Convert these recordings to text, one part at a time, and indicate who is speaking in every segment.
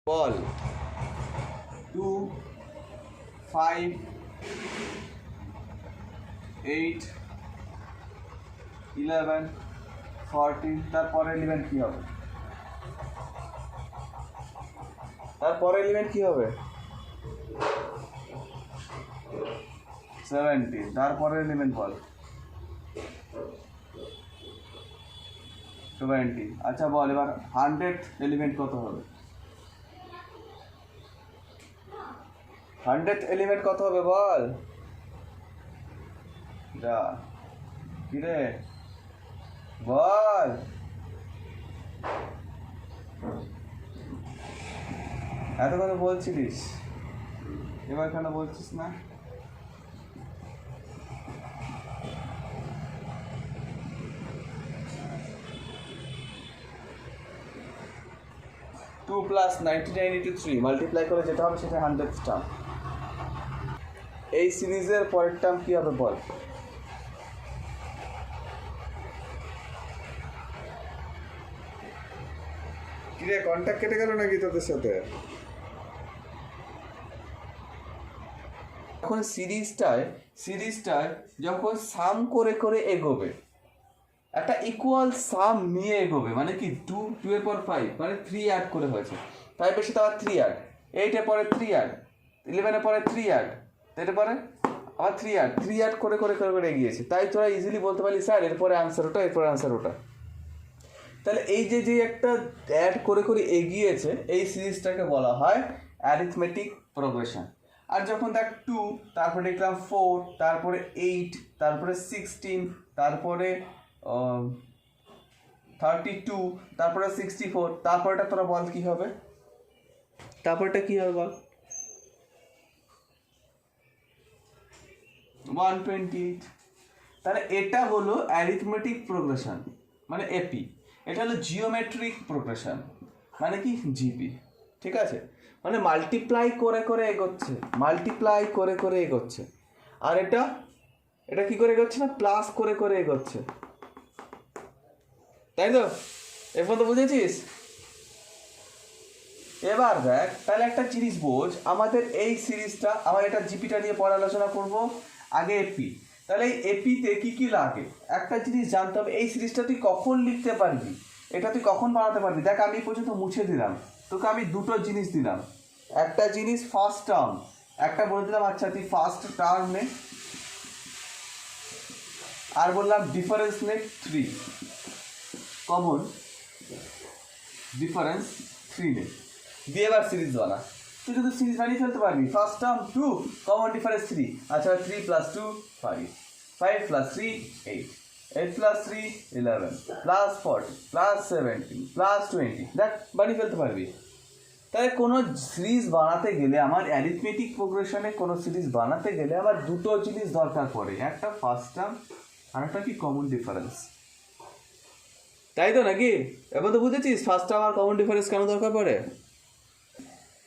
Speaker 1: বল 2 5 8 11 14 তারপরে এলিমেন্ট কি হবে? তারপরে এলিমেন্ট কি হবে? 17। তারপরে এলিমেন্ট বল 20। আচ্ছা বল এবার 100 এলিমেন্ট কত হবে? 100 এলিমেন্ট কত হবে বল? যা কিরে বল, এত কথা বলছিলিস, এবার কেন বলছিস না? টু প্লাস 99 × 3 মাল্টিপ্লাই করে যেটা হবে সেটা 100 টার্ম। এই সিরিজের পরের টার্ম কি হবে বল? কিরে কন্ট্যাক্ট কেটে গেল নাকি তোদের সাথে? যখন সিরিজটায় যখন সাম করে করে এগোবে, একটা ইকুয়াল সাম নিয়ে এগোবে, মানে কি 2 এর পর 5 মানে 3 অ্যাড করে হয়েছে, 5 এর সাথে আবার 3 অ্যাড, 8 এর পরে 3 অ্যাড, 11 এর পরে 3 অ্যাড, এরপরে আবার 3 অ্যাড করে করে করে করে এগিয়েছে। তাই তোরা ইজিলি বলতে পারলি স্যার এরপরে আনসার ওটা, এরপরে আনসার ওটা। তাহলে এই যে একটা অ্যাড করে করে এগিয়েছে, এই সিরিজটাকে বলা হয় অ্যারিথমেটিক প্রোগ্রেশন। আর যখন দেখ 2, তারপরে দেখলাম 4, তারপরে 8, তারপরে 16, তারপরে 32, তারপরে 64, তারপরেটা তোরা বল কি হবে? তারপরটা কি হবে বল? 128। তাহলে এটা হলো অ্যারিথমেটিক প্রোগ্রেশন, মানে এপি। এটা হলো জিওমেট্রিক প্রোগ্রেশন, মানে কি জিপি। ঠিক আছে, মানে মাল্টিপ্লাই করে করে এগোচ্ছে, মাল্টিপ্লাই করে করে এগোচ্ছে। আর এটা কি করে এগোচ্ছে না, প্লাস করে করে এগোচ্ছে, তাই তো? এখন তো বুঝেছিস? এবার দেখ, তাহলে একটা জিনিস বোঝ, আমাদের এই সিরিজটা, আমার এটা জিপিটা নিয়ে পরে আলোচনা করবো, আগে এপি। তাহলে এই এপিতে কি কি লাগে একটা জিনিস জানতে হবে। এই সিরিজটা তুই কখন লিখতে পারবি, এটা তুই কখন বানাতে পারবি? দেখ আমি পর্যন্ত মুছে দিলাম, তোকে আমি দুটো জিনিস দিলাম। একটা জিনিস ফার্স্ট টার্ম, একটা বলে দিলাম আচ্ছা তুই ফার্স্ট টার্ম নে, আর বললাম ডিফারেন্স নে 3, কমন ডিফারেন্স 3 নে, দিয়ে এবার সিরিজ বানা। তুই যদি সিরিজ বানিয়ে ফেলতে পারবি, ফার্স্ট টার্ম 2, কমন ডিফারেন্স 3, আচ্ছা 3 + 2 5, 5 + 3 8, 8 + 3 11, +40 +17 +20, দেখ বানিয়ে ফেলতে পারবি। তাই কোনো সিরিজ বানাতে গেলে, আমার অ্যারিথমেটিক প্রোগ্রেশনে কোনো সিরিজ বানাতে গেলে আমার দুটো জিনিস দরকার পড়ে, একটা ফার্স্ট টার্ম আর একটা কি কমন ডিফারেন্স, তাই তো নাকি? এবার তো বুঝেছিস ফার্স্ট টার্ম আর কমন ডিফারেন্স কেন দরকার পড়ে?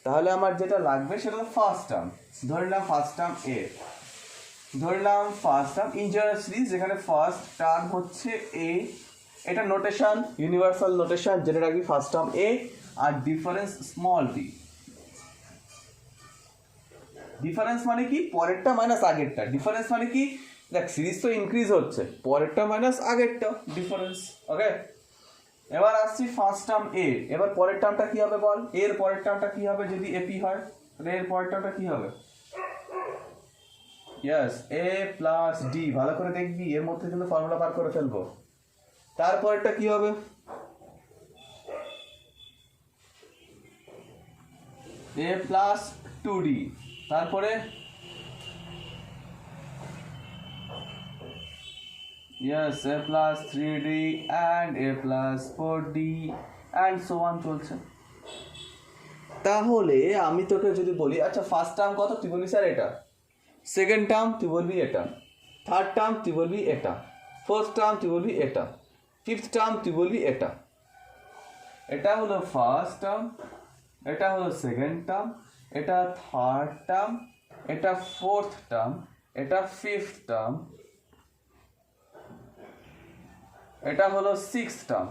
Speaker 1: তাহলে আমার যেটা লাগবে সেটা হলো ফার্স্ট টার্ম। ধরলাম ফার্স্ট টার্ম এ, ধরলাম ফার্স্ট টার্ম ইনজেনারেল সিরিজ, যেখানে ফার্স্ট টার্ম হচ্ছে এ, এটা নোটেশন, ইউনিভার্সাল নোটেশন, যেটা রাখবি ফার্স্ট টার্ম এ, আর ডিফারেন্স স্মল টি। ডিফারেন্স মানে কি? পরেরটা মাইনাস আগেরটা। ডিফারেন্স মানে কি? দেখ সিরিজ তো ইনক্রিজ হচ্ছে, পরেরটা মাইনাস আগেরটা, ডিফারেন্স। ওকে, এবার আসছি ফার্স্ট টার্ম এ। এবার পরের টার্মটা কি হবে বল? এর পরের টার্মটা কি হবে যদি এপি হয়? তাহলে এর পরের টার্মটা কি হবে? ইয়েস, এ প্লাস ডি। ভালো করে দেখবি, এর মধ্যে কিন্তু ফর্মুলা বার করে ফেলবো। তারপরেরটা কি হবে? A plus 2d। তারপরে yes, A plus 3d and a plus 4d and so on চলছে। তাহলে আমি তোকে যদি বলি আচ্ছা ফার্স্ট টার্ম কত, তুই বলবি স্যার এটা। সেকেন্ড টার্ম তুই বলবি এটা, থার্ড টার্ম তুই বলবি এটা, ফোর্থ টার্ম তুই বলবি এটা, ফিফথ টার্ম তুই বলবি এটা। এটা হলো ফার্স্ট টার্ম, এটা হলো সেকেন্ড টার্ম, এটা থার্ড টার্ম, এটা ফোর্থ টার্ম, এটা ফিফথ টার্ম, এটা হলো সিক্সথ টার্ম।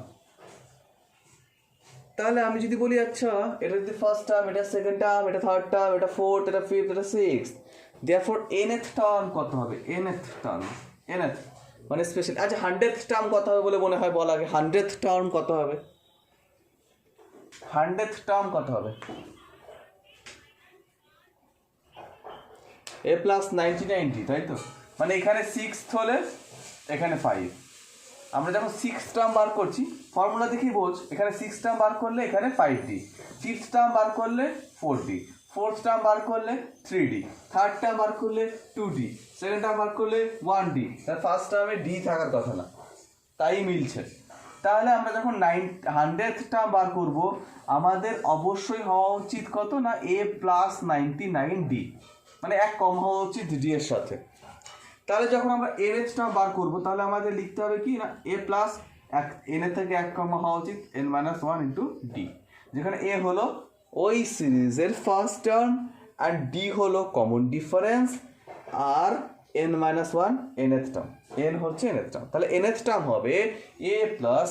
Speaker 1: তাহলে আমি যদি বলি আচ্ছা এটা যদি ফার্স্ট টার্ম, এটা সেকেন্ড টার্ম, এটা থার্ড টার্ম, এটা ফোর্থ, এটা ফিফথ, এটা সিক্স, দেয়ারফর nth টার্ম কত হবে? nth টার্ম, nth মানে স্পেশাল। আচ্ছা 100th টার্ম কত হবে বলে মনে হয় বলা আগে? 100th টার্ম কত হবে? 100th টার্ম কত হবে? a প্লাস 90 তাই তো? মানে এখানে 6 হলে এখানে 5। আমরা যখন 6 টার্ম বার করছি ফর্মুলা দেখি বোঝ, এখানে 6 টার্ম বার করলে এখানে 5d, 5th টার্ম বার করলে 4d, 4th টার্ম বার করলে 3d, থার্ড টার্ম বার করলে 2d, সেকেন্ড টার্ম বার করলে 1d। তার ফার্স্ট টার্মে d থাকার কথা না, তাই মিলছে। তাহলে আমরা যখন 100th টার্ম বার করব আমাদের অবশ্যই হওয়া উচিত কত না a প্লাস 99d, মানে এক কম হওয়া উচিত d এর সাথে। তাহলে যখন আমরা nth টার্ম বার করবো তাহলে আমাদের লিখতে হবে কি না a প্লাস n এর থেকে এক কম হওয়া উচিত n মাইনাস 1 ইন্টু d, যেখানে a হলো ওই সিরিজের ফার্স্ট টার্ম আর d হলো কমন ডিফারেন্স আর n minus 1 nth term, n হচ্ছে nth টার্ম। তাহলে nth টার্ম হবে a plus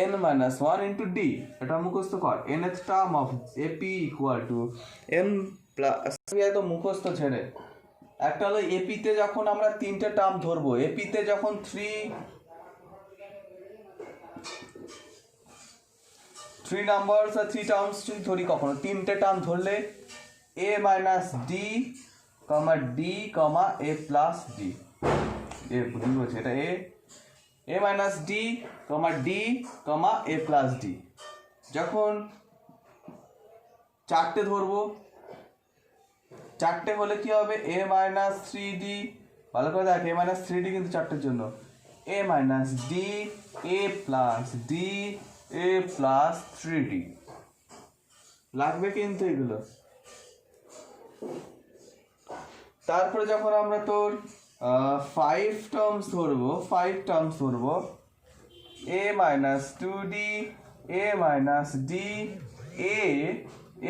Speaker 1: n minus 1 into d, এটা মুখস্থ কর। nth term of ap equal to n plus, তো মুখস্থ ছেড়ে একটা হলো এপিতে যখন আমরা 3টে টার্ম ধরবো, এপিতে যখন 3 নাম্বারস আর 3 টার্মস যদি ধরি, কখনো 3টে টার্ম ধরলে a minus D comma D comma a plus D, এ বুঝি বলছে এটা a minus D comma D comma a plus D. যখন 4টে ধরবো, 4টে হলে কি হবে a মাইনাস 3d, ভালো করে দেখ a মাইনাস 3d কিন্তু 4টের জন্য, a minus d, a plus d, a plus 3d লাগবে কিন্তু এগুলো। তারপরে যখন আমরা তোর 5 টার্মস ধরবো a minus 2d, a minus d,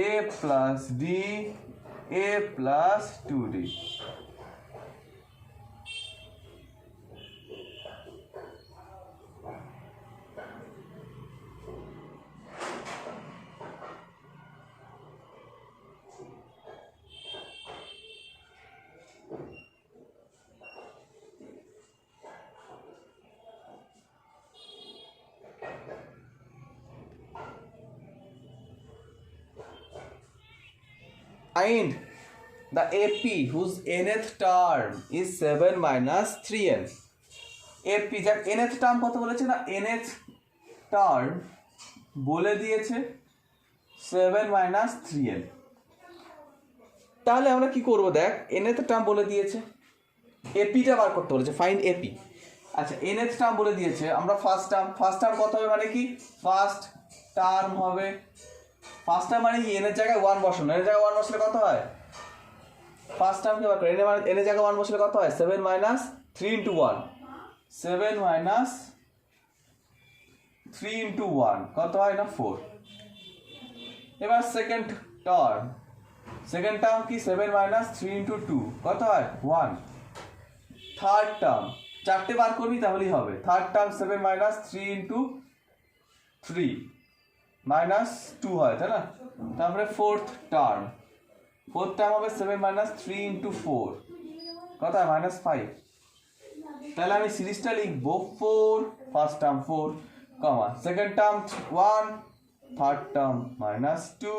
Speaker 1: a plus d, a plus 2d। Find the AP whose nth term is 7 minus 3n। AP যার nth term কত বলেছে না, nth টার্ম বলে দিয়েছে 7 minus 3n। তাহলে আমরা কি করব দেখ, nth টার্ম বলে দিয়েছে, এপিটা বার করতে বলেছে, ফাইন্ড এপি। আচ্ছা nth টার্ম বলে দিয়েছে, আমরা ফার্স্ট টার্ম কত হবে মানে কি, ফার্স্ট টার্ম হবে, ফার্স্ট টার্ম মানে কি n এর জায়গায় 1 বসানো, n এর জায়গায় 1 বসলে কত হয়, ফার্স্ট টার্ম কি বার করে n এর জায়গায় 1 বসলে কত হয়, 7 মাইনাস 3 ইন্টু 1, 7 মাইনাস 3 ইন্টু 1 কত হয় না 4। এবার সেকেন্ড টার্ম কি 7 মাইনাস 3 ইন্টু 2 কত হয় 1। থার্ড টার্ম 4টে বার করবি তাহলেই হবে, third term 7 minus 3 into 3 minus 2 হয় তাই না। তারপরে ফোর্থ টার্ম হবে 7 মাইনাস 3 ইন্টু 4 কত হয় মাইনাস 5। তাহলে আমি সিরিজটা লিখবো 4, ফার্স্ট টার্ম 4 কমা second term 1, third term minus 2,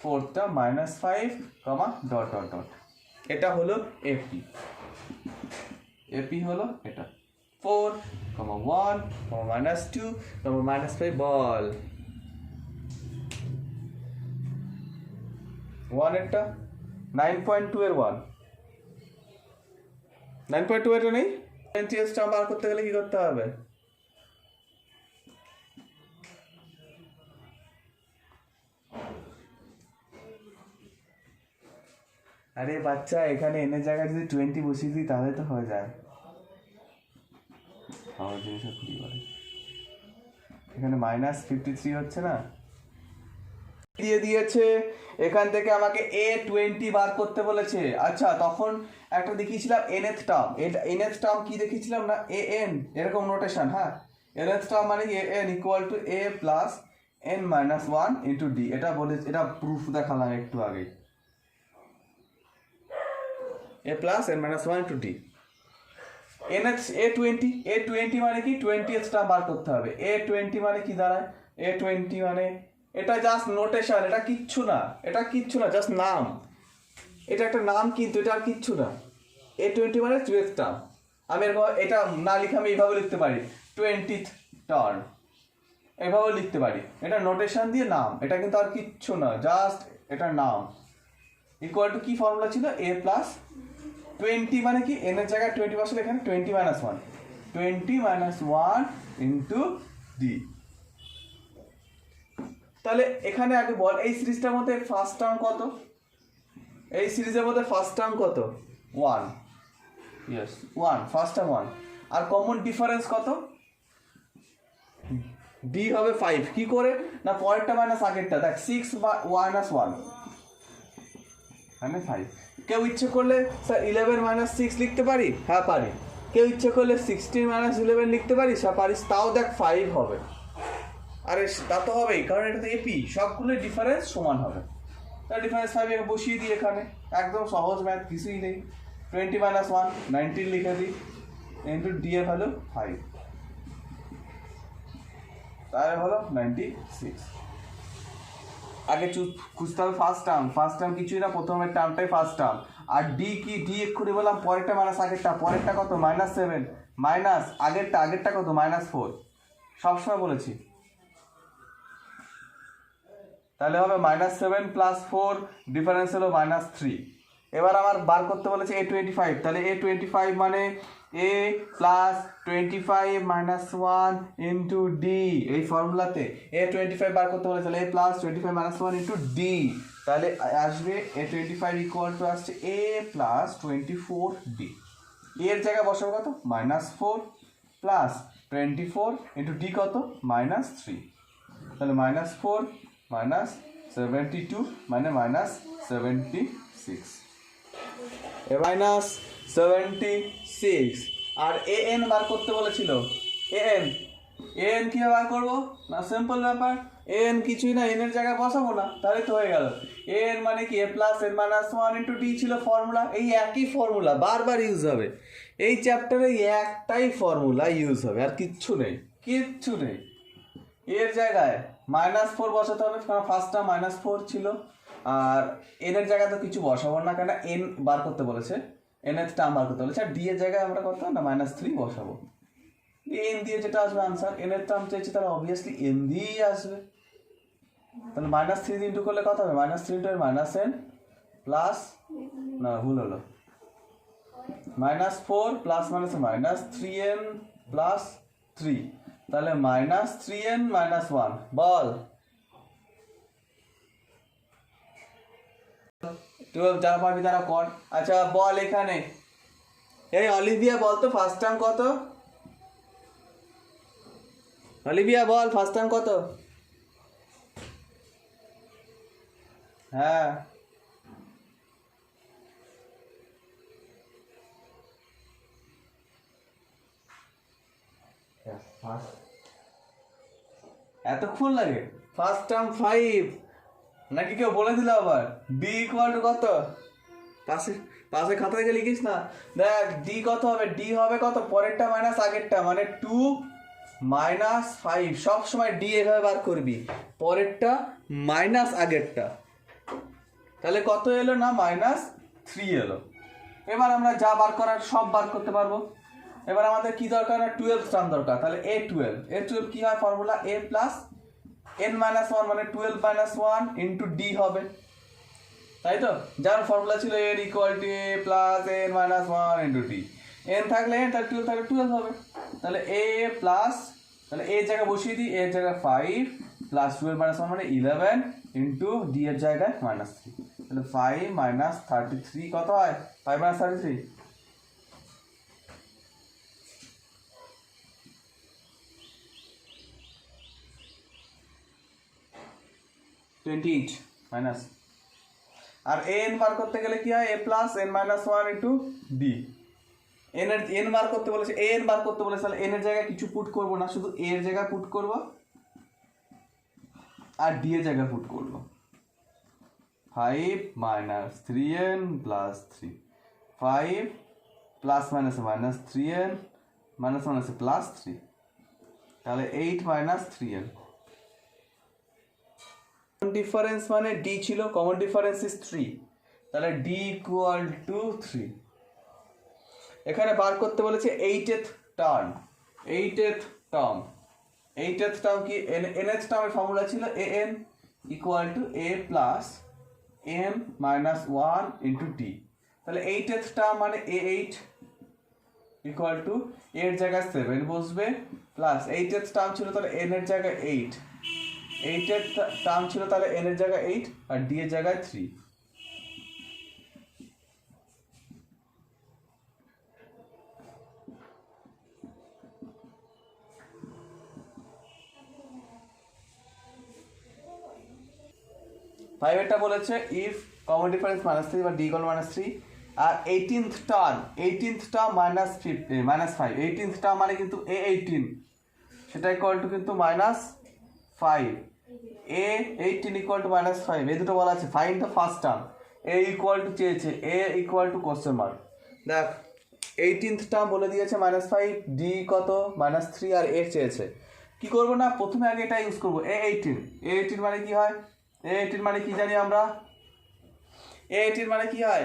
Speaker 1: fourth term minus 5 কমা ডট ডট ডট। এটা হলো এপি হলো এটা 4, 1, মাইনাস 2, মাইনাস 5 বল 1 এরটা 9.2 এর 1, 9.2 এটা নেই, NTS টার্ম বার করতে গেলে কি করতে হবে, আরে বাচ্চা এখানে এনের জায়গায় যদি 20 বসিয়ে দিই তাহলে তো হয়ে যায়। আমার জিনিসটা খুবই বলে এখানে মাইনাস 53 হচ্ছে না, দিয়ে দিয়েছে এখান থেকে আমাকে A20 বার করতে বলেছে। আচ্ছা তখন একটা দেখিয়েছিলাম nth টার্ম, nth টার্ম কি দেখিয়েছিলাম না an, এরকম নোটেশন, হ্যাঁ nth টার্ম মানে an equal to a plus n minus one into D, এটা বলে, এটা প্রুফ দেখালাম একটু আগে, A plus n minus one into D. A20 মানে কি 20টা বার করতে হবে। A20 মানে কি দাঁড়ায়? A20 মানে এটা জাস্ট নোটেশন, এটা কিচ্ছু না, এটা কিচ্ছু না, জাস্ট নাম, এটা একটা নাম, কিন্তু এটা আর কিচ্ছু না। A20 মানে 12th টার্ম। আমি এটা না লিখে আমি এইভাবে লিখতে পারি 20th টার্ম, এইভাবে লিখতে পারি, এটা নোটেশন দিয়ে নাম, এটা কিন্তু আর কিচ্ছু না, জাস্ট এটা নাম। ইকুয়াল টু কি ফর্মুলা ছিল? A প্লাস 20 মানে কি n এর জায়গায় 20 বসালে এখানে 20 মাইনাস 1, 20 মাইনাস 1 ইন্টু ডি। তাহলে এখানে আগে বল এই সিরিজটার মধ্যে ফার্স্ট টার্ম কত? এই সিরিজের মধ্যে ফার্স্ট টার্ম কত? 1, ইয়েস 1, ফার্স্ট টার্ম 1। আর কমন ডিফারেন্স কত? ডি হবে 5। কি করে? না পরেরটা মাইনাস আগেরটা, দেখ 6 মাইনাস 1 মানে 5। কেউ ইচ্ছে করলে স্যার 11 মাইনাস 6 লিখতে পারি, হ্যাঁ পারি। কেউ ইচ্ছে করলে 16 মাইনাস 11 লিখতে পারিস, হ্যাঁ পারিস, তাও দেখ 5 হবে। আরে তা তো হবেই, কারণ এটা তো এপি, সবগুলো ডিফারেন্স সমান হবে। তার ডিফারেন্স 5 বসিয়ে দিই এখানে, একদম সহজ ম্যাথ, কিছুই নেই। 20 মাইনাস 1 19 লিখে দিই ইন্টু ডি এর ভ্যালু 5, তাহলে হলো 96। আগে খুঁজতে হবে ফার্স্ট টার্ম, ফার্স্ট টার্ম কিছুই না, প্রথমের টার্মটাই ফার্স্ট টার্ম। আর ডি কি? ডি এক্ষুনি বললাম পরেরটা মাইনাস আগেরটা, পরেরটা কত? মাইনাস 7 মাইনাস আগেরটা, আগেরটা কত? মাইনাস 4, সবসময় বলেছি। তাহলে হবে মাইনাস 7 প্লাস 4, ডিফারেন্স হলো মাইনাস 3। এবার আমার বার করতে বলেছে A25, তাহলে A25 মানে A plus 25 minus 1 into D, এই ফর্মুলাতে A25 বার করতে বলেছে, তাহলে A plus 25 minus 1 into D, তাহলে আসবে A25 ইকুয়াল টু আসছে A প্লাস 24 ডি। এর জায়গায় বসাবো কত? মাইনাস 4 প্লাস 24 ইন্টু ডি কত? মাইনাস 3, তাহলে মাইনাস 4 মাইনাস 72 মানে মাইনাস 76, মাইনাস 76। আর এ এন বার করতে বলেছিল, এ এন কীভাবে বার করবো? না সিম্পল ব্যাপার, এন কিছুই না, এন এর জায়গায় বসাবো না, তাহলে তো হয়ে গেল। এন মানে কি? A plus N minus 1 into D ছিল ফর্মুলা, এই একই ফর্মুলা বারবার ইউজ হবে, এই চ্যাপ্টারে একটাই ফর্মুলা ইউজ হবে, আর কিচ্ছু নেই, কিচ্ছু নেই। এর জায়গায় মাইনাস 4 বসাতে হবে, কারণ ফার্স্টটা মাইনাস 4 ছিল। আর এন এর জায়গায় তো কিছু বসাবো না, কেন এন বার করতে বলেছে, এন এর টার্ম বার করতে বলেছে। আর ডি এর জায়গায় আমরা কত? না মাইনাস 3 বসাবো, এন দিয়ে যেটা আসবে আনসার। এন এর টার্ম চেয়েছে, তাহলে অবভিয়াসলি এন দিয়েই আসবে। তাহলে মাইনাস 3 ইন্টু করলে কত হবে? Minus 3 into minus N plus, না ভুল হলো, minus 4 plus minus minus 3n plus 3, তাহলে মাইনাস 3n মাইনাস 1। বল 12, যারা পারবি তারা কর। আচ্ছা বল এখানে, এই অলিভিয়া বল তো ফার্স্ট টার্ম কত? অলিভিয়া বল ফার্স্ট টার্ম কত? হ্যাঁ এতক্ষণ লাগে? ফার্স্ট টার্ম 5 নাকি কেউ বলে দিল আবার? বি ইকুয়াল টু কত? পাশে পাশে খাতা থেকে লিখিস না, দেখ ডি কত হবে? ডি হবে কত? পরেরটা মাইনাস আগেরটা, মানে 2 মাইনাস 5, সবসময় ডি এভাবে বার করবি, পরেরটা মাইনাস আগেরটা, তাহলে কত এলো? না মাইনাস 3 এলো। এবার আমরা যা বার করার সব বার করতে পারবো। এবার আমাদের কি দরকার? না 12 টার্ম দরকার, তাহলে A12 কি হয় formula? A plus n minus 1 মানে 12 মাইনাস 1 ইন্টু ডি হবে, তাই তো? যার ফর্মুলা ছিল n equal to A plus n minus 1 into D, n থাকলে n, তাহলে 12 থাকলে 12 হবে। তাহলে A প্লাস, তাহলে A এর জায়গায় বসিয়ে দিই, A এর জায়গায় 5 প্লাস 12 মাইনাস 1 মানে 11 ইন্টু ডি এর জায়গায় মাইনাস 3, তাহলে 5 মাইনাস 33 কত হয়? 5 মাইনাস 33 28 মাইনাস। আর এন বার করতে গেলে কি হয়? A plus N minus 1 into D. N বার করতে বলেছে, এন বার করতে বলেছে, তাহলে এন এর জায়গায় কিছু পুট করবো না, শুধু এ এর জায়গায় পুট করবো। আর ডি এর জায়গায় পুট করবো 5 minus 3n plus 3 5 plus minus minus 3n minus minus plus 3 তাহলে 8 minus 3n ডিফারেন্স মানে ডি ছিল কমন ডিফারেন্স ইজ 3 তাহলে ডি ইকুয়াল টু 3 এখানে বার করতে বলেছে 8th term 8th term 8th term কি nth টার্মের ফর্মুলা ছিল an equal to a plus n minus 1 into d তাহলে 8th টার্ম মানে a8 ইকুয়াল টু এর জায়গায় 7 বসবে প্লাস 8th টার্ম ছিল তাহলে n এর জায়গায় 8 8th টার্ম ছিল তাহলে n এর জায়গায় 8 আর d এর জায়গায় 3 5 এটা বলেছে ইফ কমন ডিফারেন্স -3 বা d ইকুয়াল -3 আর 18th টার্ম -5 18th টার্ম মানে কিন্তু a18 সেটা ইকুয়াল টু কিন্তু -5 a18 ইকুয়াল টু -5 এই দুটো বলা আছে find the first term a equal two চেয়েছে a equal two question mark দেখ 18th টার্ম বলে দিয়েছে -5 d কত -3 আর a চেয়েছে কি করব না প্রথমে আগে এটা ইউজ করব a18 মানে কি হয় a18 মানে কি জানি আমরা a18 মানে কি হয়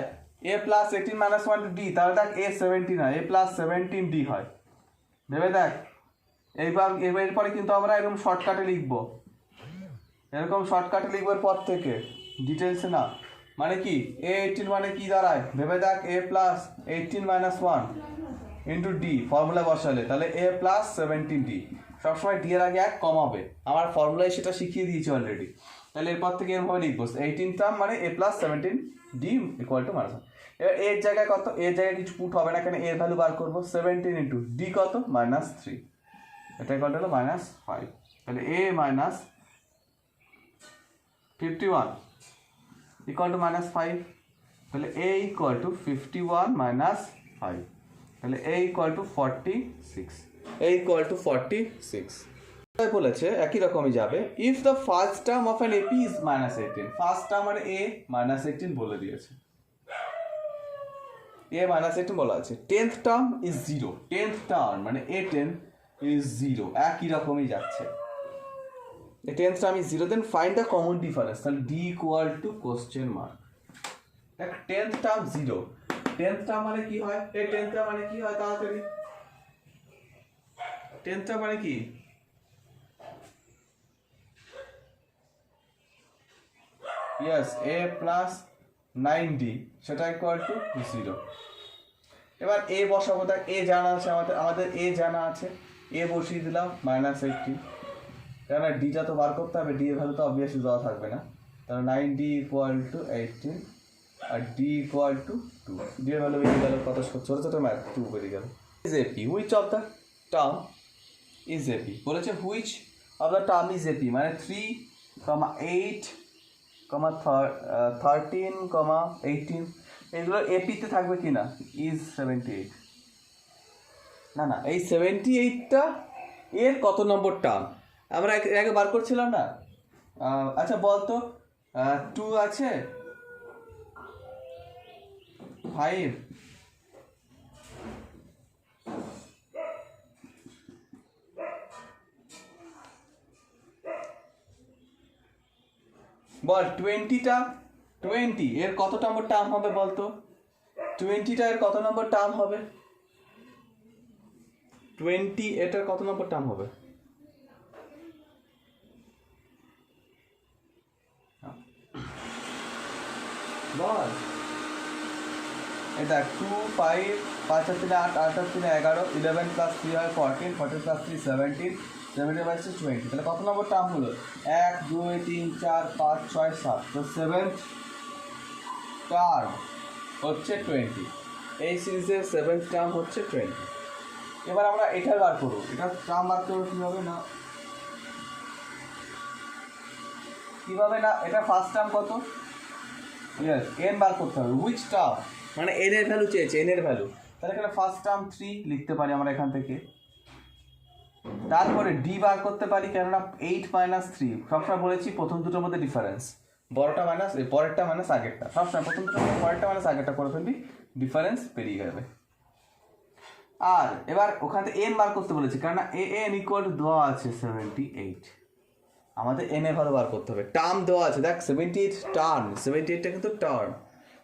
Speaker 1: a plus 18 minus 1 to d তাহলে দেখ a17 হয় a প্লাস 17d হয় ভেবে দেখ এরপরে কিন্তু আমরা এরকম শর্টকাটে লিখবো এরকম শর্টকাটে লিখবো পর থেকে ডিটেলসে না মানে কি a18 মানে কি দাঁড়ায় ভেবে দেখ a plus 18 minus 1 into d formula বসালে তাহলে a প্লাস 17d সবসময় d এর আগে এক কমাবে আমার ফর্মুলায় সেটা শিখিয়ে দিয়েছি অলরেডি তাহলে এরপর থেকে এরভাবে লিখবো 18 টার্ম মানে a plus 17d equal to minus এবার এর জায়গায় কত এর জায়গায় কিছু পুট হবে না কেন এর ভ্যালু বার করবো 17 ইন্টু d কত -3 এটা ইকুয়াল টু হলো -5 তাহলে a মাইনাস 51 ইকুয়াল টু -5 তাহলে a ইকুয়াল টু 51 মাইনাস 5 তাহলে a equal to 46 a equal to 46 বলেছে একই রকমই যাবে if the first term of an AP is -18 first term মানে a -18 বলে দিয়েছে a -18 বলা আছে 10th term is 0 10th term মানে a10 ইজ 0 একই রকমই যাচ্ছে the 10th term is 0 then find the common difference তাহলে d equal to question mark দেখ 10th term 0 10th term মানে কি হয় এই 10th term মানে কি হয় তাড়াতাড়ি 10th term মানে কি yes a plus 9d সেটা ইকুয়াল টু 0 এবার a বসাবো দেখ a জানা আছে আমাদের a জানা আছে a বসিয়ে দিলাম -18 কেন ডিটা তো বার করতে হবে ডি এর ভ্যালু তো অবভিয়াসলি দেওয়া থাকবে না তাহলে 9d ইকুয়াল টু 18 আর ডি ইকুয়াল টু 2 ডি এর ভ্যালু বেরিয়ে গেল কত ছোট ছোট ম্যাথ 2 বেরিয়ে গেল is AP which of the term is AP বলেছে which of the term is AP মানে 3, 8, 13, 18 এগুলো এপিতে থাকবে কি না ইজ 78 না এই 78টা এর কত নম্বর টার্ম আমরা আগে বার করছিলাম না আচ্ছা বলতো 2 আছে 5 বল 20 এর কত নম্বর টার্ম হবে বলতো 20টা এর কত নম্বর টার্ম হবে 20 এটার কত নম্বর টার্ম হবে বল এটা 2 5 5 আর 3 8 8 আর 3 11 11 প্লাস 3 হয় 14 14 প্লাস 3 17 17 প্লাস 20 তাহলে কত নম্বর টার্ম হলো 1 2 3 4 5 6 7 তো 7th টার্ম হচ্ছে 20 এই সিরিজের 7th টার্ম হচ্ছে 20 এবার আমরা এটা বার করব এটা টার্ম বার করব কিভাবে না এটা ফার্স্ট টার্ম কত ইয়েস n বার করতে হবে হুইচ টার্ম মানে n এর ভ্যালু চেয়েছে n এর ভ্যালু তাহলে এখানে ফার্স্ট টার্ম 3 লিখতে পারি আমরা এখান থেকে তারপরে ডি বার করতে পারি, কেননা 8 মাইনাস 3 সবসময় বলেছি প্রথম দুটোর মধ্যে ডিফারেন্স, বড়টা মাইনাস পরেরটা মাইনাস আগেরটা, সবসময় প্রথম দুটোর মধ্যে পরেরটা মাইনাস আগেরটা করে ফেলবি, ডিফারেন্স পেরিয়ে যাবে। আর এবার ওখান থেকে এন বার করতে বলেছি, কেননা এ এন ইকুয়াল টু দেওয়া আছে 78, আমাদের এন এ ভালো বার করতে হবে। টার্ম দেওয়া আছে দেখ 78 টার্ম, 78টা কিন্তু টার্ম,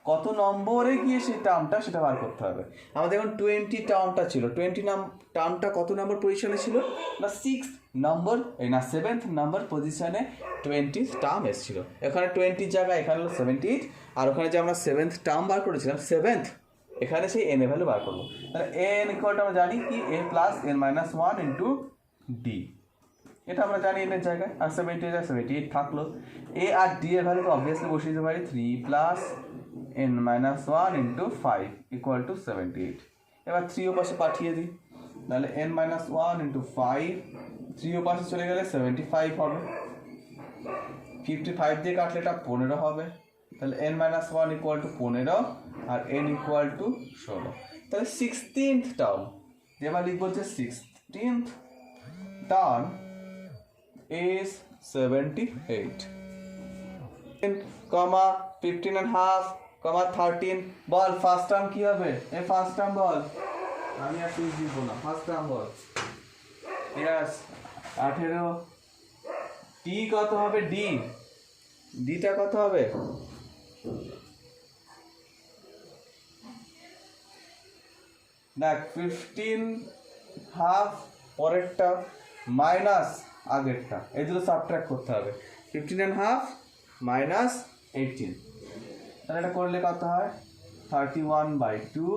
Speaker 1: কত নম্বরে গিয়ে সেই টার্মটা সেটা বার করতে হবে। আমাদের এখন 20 টার্মটা ছিল, 20 টার্মটা কত নম্বর পজিশনে ছিল না 6th নম্বর, এই না 7th নম্বর পজিশনে 20 টার্ম এসেছিল। এখানে 20 জায়গায় এখানে হলো 78, আর ওখানে যে আমরা 7th টার্ম বার করেছিলাম 7th, এখানে সেই এন এ ভ্যালু বার করবো। তাহলে এন ইকুয়ালটা আমরা জানি কি A plus N minus 1 into D, এটা আমরা জানি এনের জায়গায়, আর 78 থাকলো। এ আর ডি এর ভ্যালু তো অবভিয়াসলি বসিয়ে দিতে পারি, 3 plus N minus 1 into 5 equal to 78। এবার 3 ও পাশে পাঠিয়ে দিই, তাহলে এন মাইনাস 1 ইন্টু 5, 3 ও পাশে চলে গেলে 75 হবে, 55 দিয়ে কাটলে এটা 15 হবে, তাহলে এন মাইনাস 1 ইকুয়াল টু 15 আর এন ইকুয়াল টু 16। তাহলে 16th টার্ম, যেবার লিখবো হচ্ছে 16th টার্ম is 78, 15.5, 13, বল ফার্স্ট টার্ম কি হবে? এ ফার্স্ট টার্ম বল, আমি আর তুই দিব না, ফার্স্ট টার্ম বল। यस 18, টি কত হবে? ডি, ডিটা কত হবে? দেখ 15 হাফ পরেরটা মাইনাস আগেরটা, এই দুটো সাবট্রাক্ট করতে হবে, 15.5 মাইনাস 18, তাহলে এটা করলে কত হয়? 31/2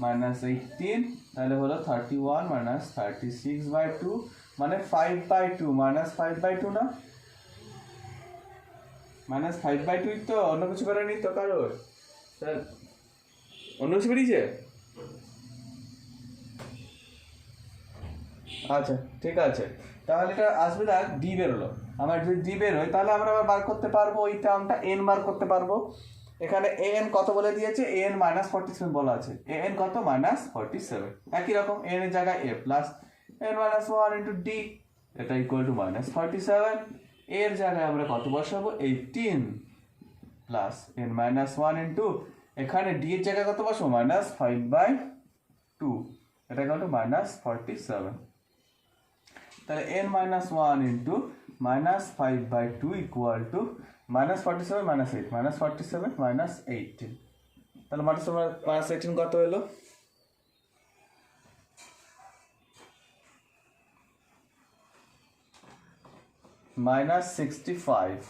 Speaker 1: মাইনাস 18, তাহলে হলো 31 মাইনাস 36/2, মানে 5/2 মাইনাস 5/2 না, মাইনাস 5/2 তো, অন্য কিছু করেনি তো কারোর, অন্য কিছু বেরিয়েছে? আচ্ছা ঠিক আছে, তাহলে এটা আসবে দেখ ডি বেরোলো, আমার যদি ডি বেরোয় তাহলে আমরা আবার বার করতে পারবো ওই টার্মটা এন বার করতে পারবো। এখানে এন কত বলে দিয়েছে? এন মাইনাস 47 বলা আছে, এন কত? মাইনাস 47, একই রকম এন এর জায়গায় A plus N minus 1 into D, এটা ইকুয়াল টু মাইনাস 47, এর জায়গায় আমরা কত বসাবো? 18 প্লাস এন মাইনাস 1 ইন্টু, এখানে ডি এর জায়গায় কত বসাবো? মাইনাস 5/2, এটা ইকুয়াল টু মাইনাস 47, তাহলে n minus 1 into minus 5/2 equal to minus 47 minus 8, minus 47 minus 18, তাহলে মাইনাস 18 কত হলো? মাইনাস 65,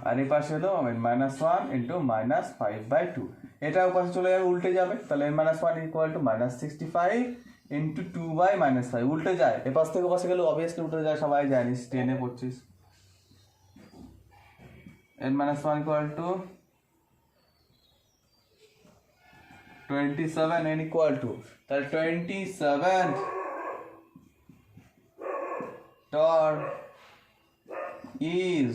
Speaker 1: আর এই পাশে হলো মাইনাস 1 ইন্টু মাইনাস 5/2, এটা পাশে চলে যাবে, উল্টে যাবে, তাহলে n minus 1 equal to minus 65 into 2/-5, উল্টে যায়, এ পাশ থেকে পাশে গেলে অবভিয়াসলি উল্টে যায়, সবাই জানিস, 10-এ পড়ছিস। n minus 1 equal two 27, n equal two, তাহলে 27 term is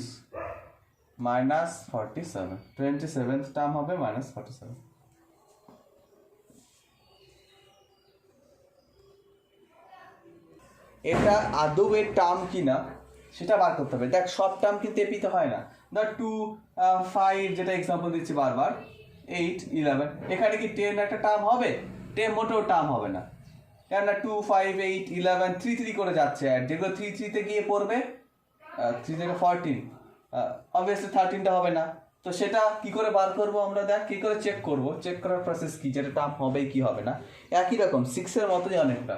Speaker 1: minus 47, 27th term হবে মাইনাস 47। এটা আদৌ এর টার্ম কিনা সেটা বার করতে হবে। দেখ সব টার্ম কিন্তু এপিতে হয় না, ধর 2, 5 যেটা এক্সাম্পল দিচ্ছি বারবার, 8, 11, এখানে কি 10 একটা টার্ম হবে? 10 মোটেও টার্ম হবে না, কেননা 2, 5, 8, 11 3 3 করে যাচ্ছে, আর যেগুলো 3 3 তে গিয়ে পড়বে 3 থেকে 14, অবভিয়াসলি 13টা হবে না, তো সেটা কি করে বার করবো আমরা? দেখ কি করে চেক করবো, চেক করার প্রসেস কি, যেটা টার্ম হবে কি হবে না, একই রকম 6 এর মতোই অনেকটা।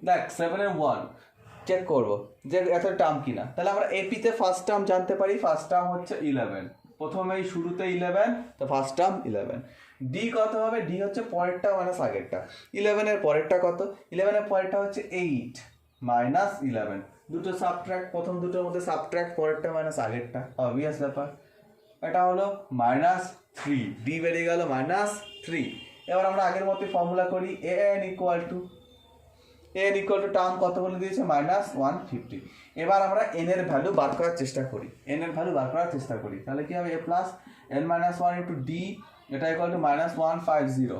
Speaker 1: দেখ 7-এর 1 চেক করবো যে এত টার্ম কিনা, তাহলে আমরা এপিতে ফার্স্ট টার্ম জানতে পারি, ফার্স্ট টার্ম হচ্ছে 11, প্রথমেই শুরুতে 11, তো ফার্স্ট টার্ম 11। ডি কত হবে? ডি হচ্ছে পরেরটা মাইনাস আগেরটা, 11 এর পরেরটা কত? 11 এর পরেরটা হচ্ছে 8 মাইনাস 11, দুটো সাবট্রাক্ট, প্রথম দুটোর মধ্যে সাবট্রাক্ট, পরেরটা মাইনাস আগেরটা, অবভিয়াস ব্যাপার, এটা হলো মাইনাস 3, ডি বেরিয়ে গেল মাইনাস 3। এবার আমরা আগের মতো ফর্মুলা করি, এন ইকুয়াল টু টার্ম কত বলে দিয়েছে? মাইনাস 150। এবার আমরা এন এর ভ্যালু বার করার চেষ্টা করি, তাহলে কি হবে? A plus N minus 1 into D, এটা ইকুয়াল টু মাইনাস 150,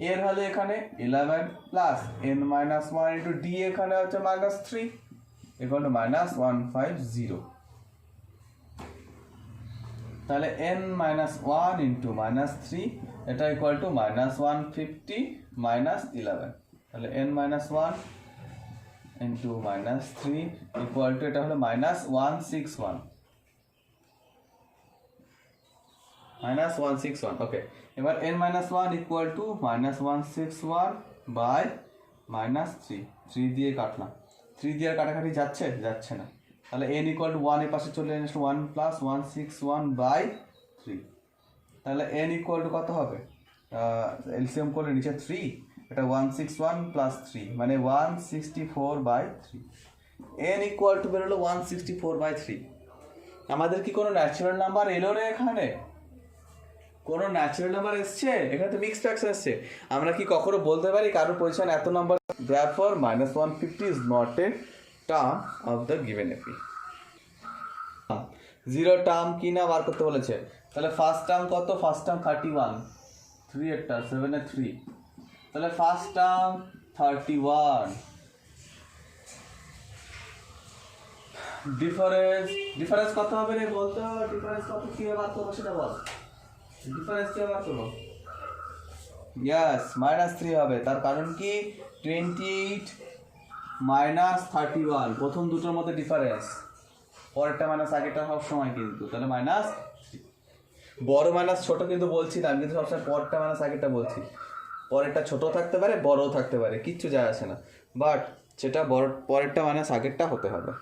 Speaker 1: এর ভ্যালু এখানে 11 plus n minus 1 into D এখানে হচ্ছে মাইনাস 3 ইকুয়াল টু মাইনাস 150। তাহলে n মাইনাস 1 ইন্টু মাইনাস 3 এটা ইকুয়াল টু মাইনাস 150 মাইনাস 11। তাহলে n minus 1 into minus 3 equal to এটা হলো মাইনাস 161 মাইনাস 161। ওকে, এবার n minus 1 equal to minus 161 by minus 3 দিয়ে কাটলাম, 3 দিয়ে কাটাকাটি যাচ্ছে না। তাহলে n ইকুয়াল টু 1 এর পাশে চলে আসলে 1 প্লাস 161 বাই 3। তাহলে n ইকুয়াল টু কত হবে? এলসিএম করলে নিচে 3, এটা 161 প্লাস 3 মানে 164 বাই 3। n ইকুয়াল টু বেরোলো 164 বাই 3। আমাদের কি কোনো ন্যাচারাল নাম্বার এলো রে এখানে? কোনো ন্যাচারাল নাম্বার এসছে? এখানে তো মিক্সড ফ্র্যাকশন এসছে। আমরা কি কখনো বলতে পারি কারোর পজিশন এত number? therefore minus 150 is not a term of the given AP। Zero term কি না বার করতে বলেছে। তাহলে ফার্স্ট টার্ম কত? ফার্স্ট টার্ম 31, 3 একটা 7 এ 3, তাহলে ফার্স্ট টার্ম 31। ডিফারেন্স কত হবে রে বলতো? ডিফারেন্স কত কিভাবে বার করবো সেটা বল। ডিফারেন্স কিভাবে বার করবো? ইয়েস, মাইনাস 3 হবে। তার কারণ কি 28 মাইনাস 31 প্রথম দুটোর মধ্যে ডিফারেন্স, পরেরটা মাইনাস আগেরটা সব সময় কিন্তু। তাহলে মাইনাস বড় মাইনাস ছোট কিন্তু বলছি না, আমি কিন্তু সবসময় পরেরটা মাইনাস আগেরটা বলছি। পরেরটা ছোট থাকতে পারে, বড়ও থাকতে পারে, কিচ্ছু যায় আসে না, বাট সেটা বড় পরেরটা মাইনাস আগেরটা হতে হবে।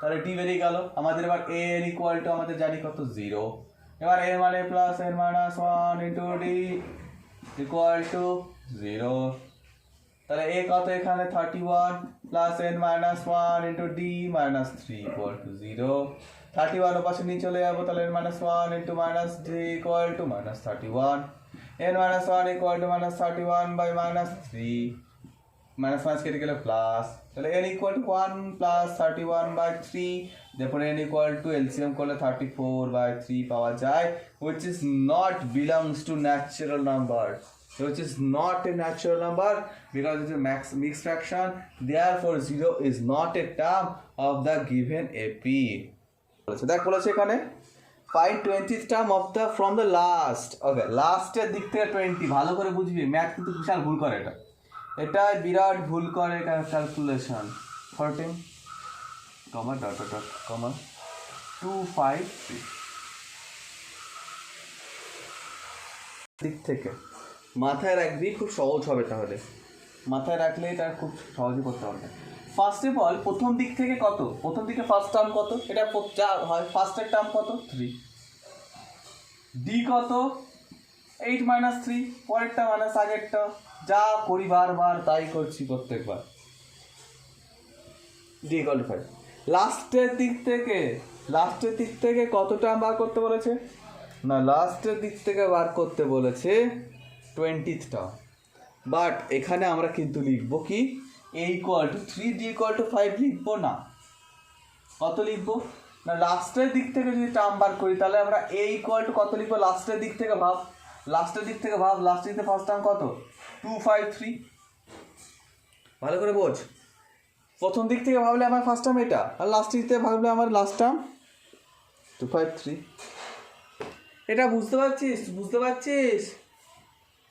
Speaker 1: তাহলে ডি বেরিয়ে গেল আমাদের। এবার এ এন ইকুয়াল টু আমাদের জানি কত? 0। এবার এ মানে plus N minus 1 into D equal to 0। তাহলে এ কত এখানে? 31 plus N minus 1 into D minus 3 equal to 0। 31 ওর পাশে নিয়ে চলে যাবো, তাহলে n minus 1 into minus D equal to minus 31। N minus 1 equal to minus 31 by minus 3, minus minus কেটে গেলে প্লাস। তাহলে n equal to 1 plus 31 by 3, দেখুন n ইকুয়াল টু এলসিএম করলে 34 বাই 3 পাওয়া যায়, which is not belongs to natural number, which is not a natural number because it is a mixed fraction, therefore 0 is not a term of the given AP। দেখ বলেছে এখানে find 20th term of the from the last। ওকে, লাস্টের দিক থেকে 20, ভালো করে বুঝবি, math কিন্তু বিশাল ভুল করে এটা বিরাট ভুল করে ক্যালকুলেশন। 14 কমা ডট ডট কমা 253 দিক থেকে মাথায় রাখবি, খুব সহজ হবে। তাহলে মাথায় রাখলে এটা খুব সহজে করতে হবে। ফার্স্ট অফ অল প্রথম দিক থেকে কত? প্রথম দিকে ফার্স্ট টার্ম কত? এটা যা হয় ফার্স্টের টার্ম কত? 3। ডি কত? 8 মাইনাস 3, পরেরটা মাইনাস আগেরটা, যা করি বারবার তাই করছি প্রত্যেকবার। D equal to 5। লাস্টের দিক থেকে কত টার্ম বার করতে বলেছে? না, লাস্টের দিক থেকে বার করতে বলেছে 20th টার্ম। বাট এখানে আমরা কিন্তু লিখবো কি a equal two 3, d equal to 5 লিখবো না। কত লিখবো? না, লাস্টের দিক থেকে যদি টার্ম বার করি তাহলে আমরা a ইকুয়াল টু কত লিখবো? লাস্টের দিক থেকে ভাব, লাস্টের দিক থেকে ফার্স্ট টার্ম কত? 253। ভালো করে বোঝ, প্রথম দিক থেকে ভাবলে আমার ফার্স্ট টার্ম এটা, আর লাস্ট দিক থেকে ভাবলে আমার লাস্ট টার্ম 253। এটা বুঝতে পারছিস?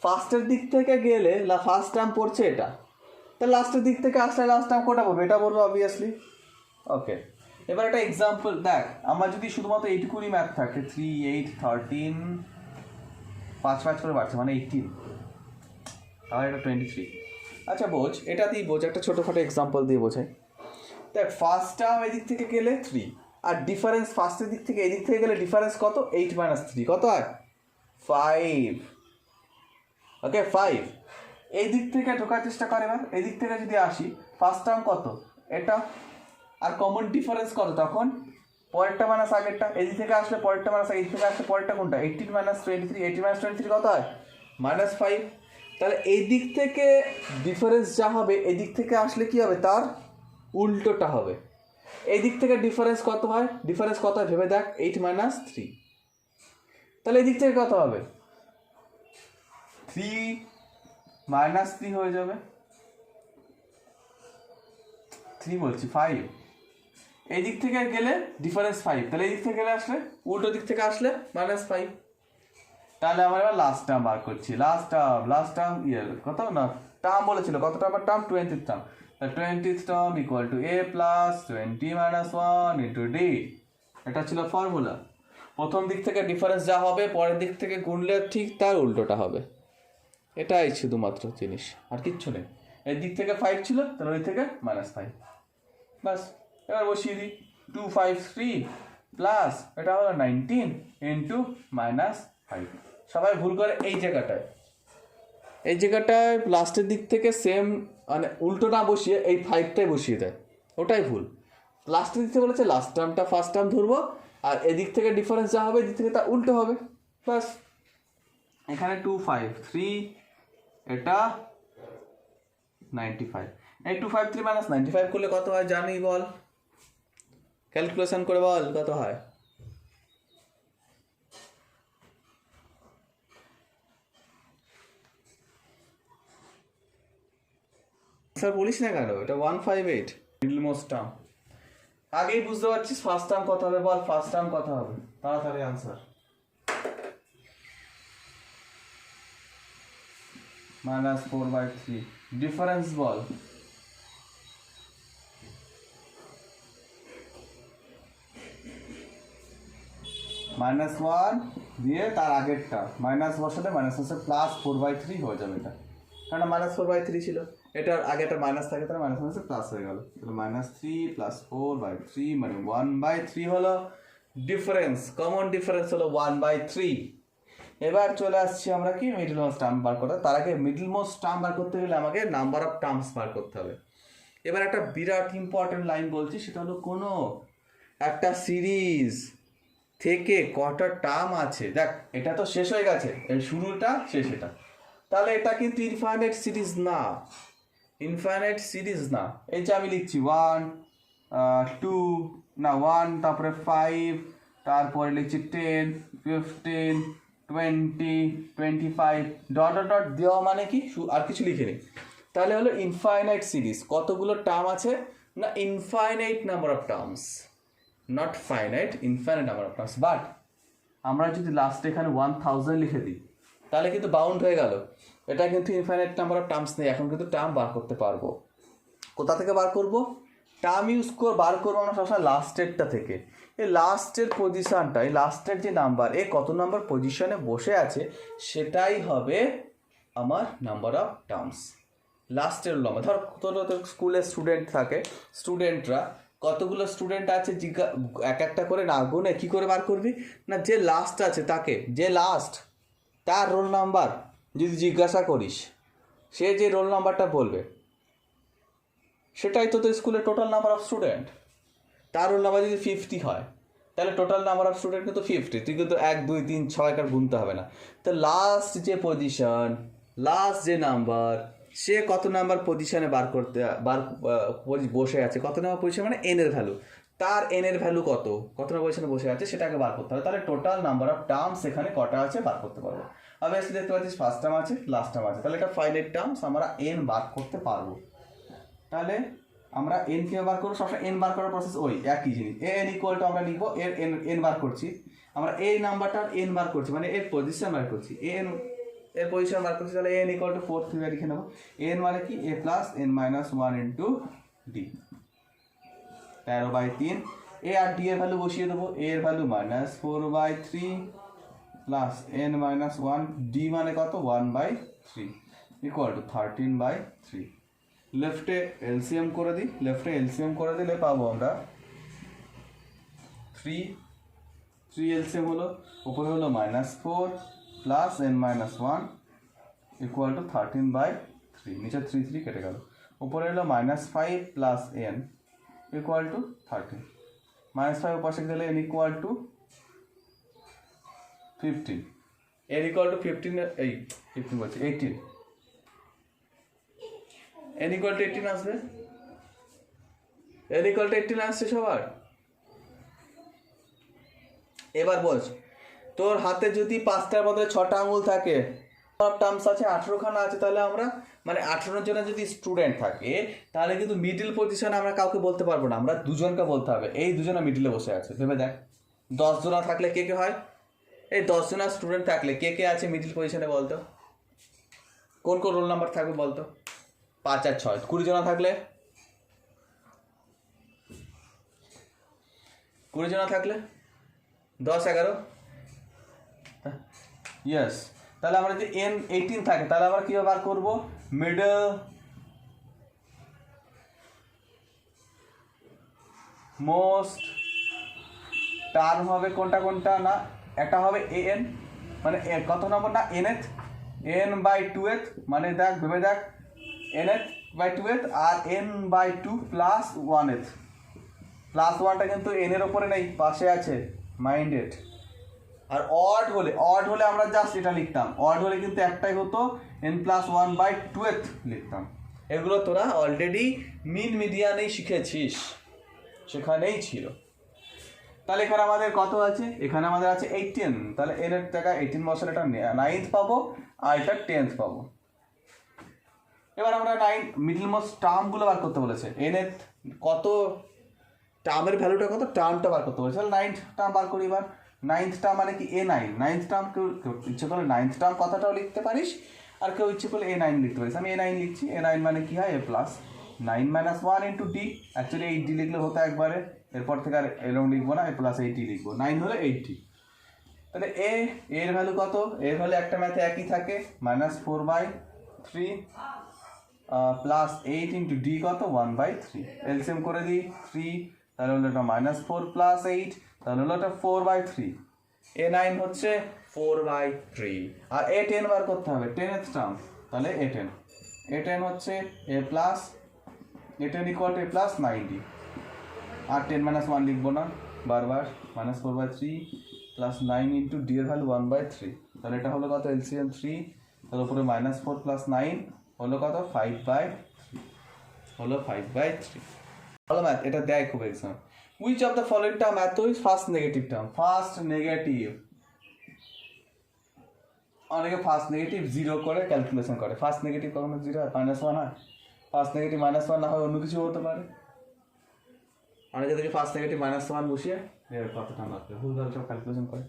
Speaker 1: ফার্স্টের দিক থেকে গেলে ফার্স্ট টার্ম পড়ছে এটা, তা লাস্টের দিক থেকে আসলে লাস্ট টার্ম কোটা পড়বে? এটা পড়বে অবভিয়াসলি। ওকে, এবার একটা এক্সাম্পল দেখ। আমার যদি শুধুমাত্র এইটুকুনি ম্যাথ থাকে 3, 8, 13, 5 করে বাড়ছে মানে 18, আর এটা 23। আচ্ছা বোঝ, এটাতেই বোঝ, একটা ছোটোখাটো এক্সাম্পল দিয়ে বোঝাই। দেখ, ফার্স্ট টার্ম এদিক থেকে গেলে 3, আর ডিফারেন্স ফার্স্টের দিক থেকে এদিক থেকে গেলে ডিফারেন্স কত? 8 মাইনাস 3 কত হয়? 5। ওকে, 5। এই দিক থেকে ঢোকার চেষ্টা করে। এবার এই দিক থেকে যদি আসি, ফার্স্ট টার্ম কত? এটা, আর কমন ডিফারেন্স কত তখন? পরেরটা মাইনাস আগেরটা। এদিক থেকে আসলে পরেরটা মাইনাস, এদিক থেকে আসলে পরেরটা কোনটা? 18 মাইনাস 23, 18 মাইনাস 23 কত হয়? মাইনাস 5। তাহলে এই দিক থেকে ডিফারেন্স যা হবে এই দিক থেকে আসলে কি হবে? তার উল্টোটা হবে। এই দিক থেকে ডিফারেন্স কত হয়? ভেবে দেখ, 8 মাইনাস 3। তাহলে এই দিক থেকে কত হবে? 3 -3 হয়ে যাবে, 3 বলছি 5, এই দিক থেকে গেলে ডিফারেন্স 5, তাহলে এই দিক থেকে গেলে আসলে উল্টো দিক থেকে আসলে -5। তাহলে আমরা এবার লাস্ট টার্ম বার করছি, লাস্ট টার্ম কত না টার্ম বলেছিল, কত টার্ম টার্ম 20th টার্ম, তাহলে 20th term equal to a plus 20 minus 1 into d। এটা ছিল ফর্মুলা। প্রথম দিক থেকে ডিফারেন্স যা হবে পরের দিক থেকে গুনলে ঠিক তার উল্টোটা হবে, এটাই শুধুমাত্র জিনিস, আর কিচ্ছু নেই। এই দিক থেকে 5 ছিল, তাহলে ওই থেকে -5, বাস। এবার বসিয়ে দিই 2 5 3 প্লাস এটা হলো 19 ইন্টু -5। সবাই ভুল করে এই জায়গাটায় লাস্টের দিক থেকে সেম মানে উল্টো না বসিয়ে এই 5টাই বসিয়ে দেয়, ওটাই ভুল। লাস্টের দিক থেকে বলেছে লাস্ট টার্মটা ফার্স্ট টার্ম ধরবো, আর এদিক থেকে ডিফারেন্স যা হবে এদিক থেকে তা উল্টো হবে, বাস। এখানে 2 5 3, এটা 95, এই 2 5 3 -95 করলে কত হয় জানি বল, ক্যালকুলেশন করে বল কত হয়। স্যার বলিস না কেন, এটা 158 মিডল মোস্ট টার্ম। আগেই বুঝতে পারছিস ফার্স্ট টার্ম কত হবে, বল ফার্স্ট টার্ম কত হবে, তাড়াতাড়ি আনসার। -4/3 ডিফারেন্স বল, -1 দিয়ে তার আগেরটা মাইনাস বসালে মাইনাস প্লাস 4/3 হয়ে যাবে, এটা কারণ -4/3 ছিল, এটার আগে একটা মাইনাস থাকে তাহলে মাইনাস প্লাস হয়ে গেল, তাহলে -3 প্লাস 4/3 মানে 1/3 হলো ডিফারেন্স, কমন ডিফারেন্স হলো 1/3। এবার চলে আসছি আমরা কি মিডল মোস্ট টার্ম বার করতে। তার আগে মিডল মোস্ট টার্ম বার করতে গেলে আমাকে নাম্বার অফ টার্মস বার করতে হবে। এবার একটা বিরাট ইম্পর্টেন্ট লাইন বলছি, সেটা হলো কোনো একটা সিরিজ থেকে কটা টার্ম আছে, দেখ এটা তো শেষ হয়ে গেছে, এর শুরুটা শেষ এটা, তাহলে এটা কিন্তু ইনফাইনাইট সিরিজ না, এই যে আমি লিখছি 1 2 না 1 তারপরে 5 তারপরে লিখছি 10 15 20 25 ডট ডট ডট দেওয়া মানে কি আর কিছু লিখে নিই, তাহলে হলো ইনফাইনাইট সিরিজ। কতগুলো টার্ম আছে না, infinite number of terms, not finite, infinite number of terms. But আমরা যদি লাস্টে এখানে 1000 লিখে দিই তাহলে কিন্তু বাউন্ড হয়ে গেল, এটা কিন্তু ইনফাইনাইট নাম্বার অফ টার্মস নেই, এখন কিন্তু টার্ম বার করতে পারবো। কোথা থেকে বার করব, টার্ম বার করবো আমরা সবসময় লাস্টেরটা থেকে। এই লাস্টের পজিশনটা, এই লাস্টের যে নাম্বার এ কত নাম্বার পজিশনে বসে আছে সেটাই হবে আমার নাম্বার অফ টার্মস। লাস্টের লম্বা, ধর তোর স্কুলে স্টুডেন্ট থাকে, স্টুডেন্টরা কতগুলো স্টুডেন্ট আছে এক একটা করে না গুনে কী করে বার করবি না, যে লাস্ট আছে তাকে, যে লাস্ট তার রোল নাম্বার যদি জিজ্ঞাসা করিস, সে যে রোল নাম্বারটা বলবে সেটাই তো তোর স্কুলের টোটাল নাম্বার অফ স্টুডেন্ট। তার রোল নাম্বার যদি 50 হয় তাহলে টোটাল নাম্বার অফ স্টুডেন্ট কিন্তু 50, তুই কিন্তু 1 2 3 6 গুনতে হবে না। তো লাস্ট যে পজিশন, লাস্ট যে নাম্বার, সে কত নাম্বার পজিশনে বসে আছে, কত নাম্বার পজিশন মানে এন এর ভ্যালু, তার এন এর ভ্যালু কত নাম্বার পজিশনে বসে আছে সেটাকে বার করতে হবে। তাহলে টোটাল নাম্বার অফ টার্মস এখানে কটা আছে বার করতে পারবো। অবভিয়াসলি দেখতে পাচ্ছিস ফার্স্ট টার্ম আছে, লাস্ট টার্ম আছে, তাহলে এটা ফাইনাইট টার্মস, আমরা এন বার করতে পারবো। তাহলে আমরা এন কে বার করবো, সবসময় এন বার করার প্রসেস ওই একই জিনিস, এন ইকুয়াল টু আমরা লিখবো এর এন বার করছি, আমরা এই নাম্বারটার এন বার করছি মানে এর পজিশন বার করছি, এর পজিশন বার করছি, তাহলে এন ইকুয়াল টু 4 3 লিখে নেবো। এন মানে কি A plus N minus 1 into D, 13/3। A আর ডি এর ভ্যালু বসিয়ে দেবো, এ এর value -4/3 plus N minus 1, D মানে কত 1/3 ইকুয়াল টু 13/3। লেফটে এলসিএম করে দিই, দিলে পাবো আমরা 3 এলসিএম হলো, উপরে হলো -4 plus N minus 1 equal two 13/3, নিচে 3 3 কেটে গেল, উপরে হলো -5 প্লাস এন ইকুয়াল টু 13, -5 উপাশে গেলে N equal to 15, N equal to 15 এই 15 বলছি 18, n equal to 18 আসবে, n equal to 18 আসছে সবার। এবার বল, তোর হাতে যদি 5টার বদলে 6টা আঙুল থাকে টার্মস আছে 18খানা আছে, তাহলে আমরা মানে 18 জনের যদি স্টুডেন্ট থাকে তাহলে কিন্তু মিডিল পজিশনে আমরা কাউকে বলতে পারবো না, আমরা দুজনকে বলতে হবে। এই দুজনে মিডিলে বসে আছে, ভেবে দেখ 10 জনা থাকলে কে কে হয়? এই 10 জনা স্টুডেন্ট থাকলে কে কে আছে মিডিল পজিশনে বলতো? কোন কোন রোল নাম্বার থাকবে বলতো? 5 আর 6, 20 জনা থাকলে 20 জনা থাকলে 10 11, ইয়েস। তাহলে আমরা যদি n18 থাকে তাহলে আমরা কীভাবে বার করবো? মিডল মোস্ট টার্ম হবে কোনটা কোনটা? না একটা হবে an, মানে কত নম্বর? না nth, n/2th, মানে দেখ ভেবে দেখ nth/2th আর n/2 প্লাস 1th। প্লাস 1টা কিন্তু n এর ওপরে নেই, পাশে আছে, মাইন্ডেড। আর অড হলে আমরা জাস্ট এটা লিখতাম, অড হলে কিন্তু একটাই হতো, n+1/2th লিখতাম। এগুলো তোরা অলরেডি মিন মিডিয়ানেই শিখেছিস, সেখানেই ছিল। তাহলে এখানে আমাদের কত আছে? এখানে আমাদের আছে 18, তাহলে n এর জায়গায় 18 বসালে এটা 9th পাবো আর এটা 10th পাবো। এবার আমরা মিডল মোস্ট টার্মগুলো বার করতে বলেছে, nth কত টার্মের ভ্যালুটা কত, টার্মটা বার করতে বলেছে। তাহলে 9th টার্ম বার করি। এবার 9th টার্ম মানে কি? a9। 9th টার্ম কেউ ইচ্ছে করলে 9th টার্ম কথাটাও লিখতে পারিস, আর কেউ ইচ্ছে করলে a9 লিখতে পারিস। আমি a9 লিখছি। a9 মানে কি হয়? a plus 9 - 1 into d। Actually 8d লিখলে হতো একবারে, এরপর থেকে আর এরকম লিখবো না, a প্লাস 8d লিখবো। 9 হলে 8d। তাহলে এর ভ্যালু কত? এর ভ্যালু একটা ম্যাথে একই থাকে, -4/3 প্লাস 8 ইন্টু d কত? 1/3। এলসিএম করে দিই 3, তাহলে হলো এটা -4 প্লাস 8, তাহলে হলো এটা 4/3। a9 হচ্ছে 4/3। আর a10 বার করতে হবে, 10th টার্ম, তাহলে a10 হচ্ছে a plus a10 equal to a plus 9d। আর 10 - 1 লিখবো না বারবার, -4/3 প্লাস 9 ইন্টু d এর ভ্যালু 1/3, তাহলে এটা হলো কত? এলসিএম 3, তার উপরে -4 প্লাস 9 হলো কত? 5/3, হলো 5/3। ভালো ম্যাথ, এটা দেয় খুব exam. Which of the following term এত is first negative term? First negative, অনেকে ফার্স্ট নেগেটিভ 0 করে ক্যালকুলেশন করে। ফার্স্ট নেগেটিভ কখনো 0 হয়? -1 হয়। ফার্স্ট নেগেটিভ -1 না হয় অন্য কিছু হতে পারে। অনেকে দেখি ফার্স্ট নেগেটিভ -1 বসিয়ে কত টার্ম লাগবে ভুলভাল সব ক্যালকুলেশন করে।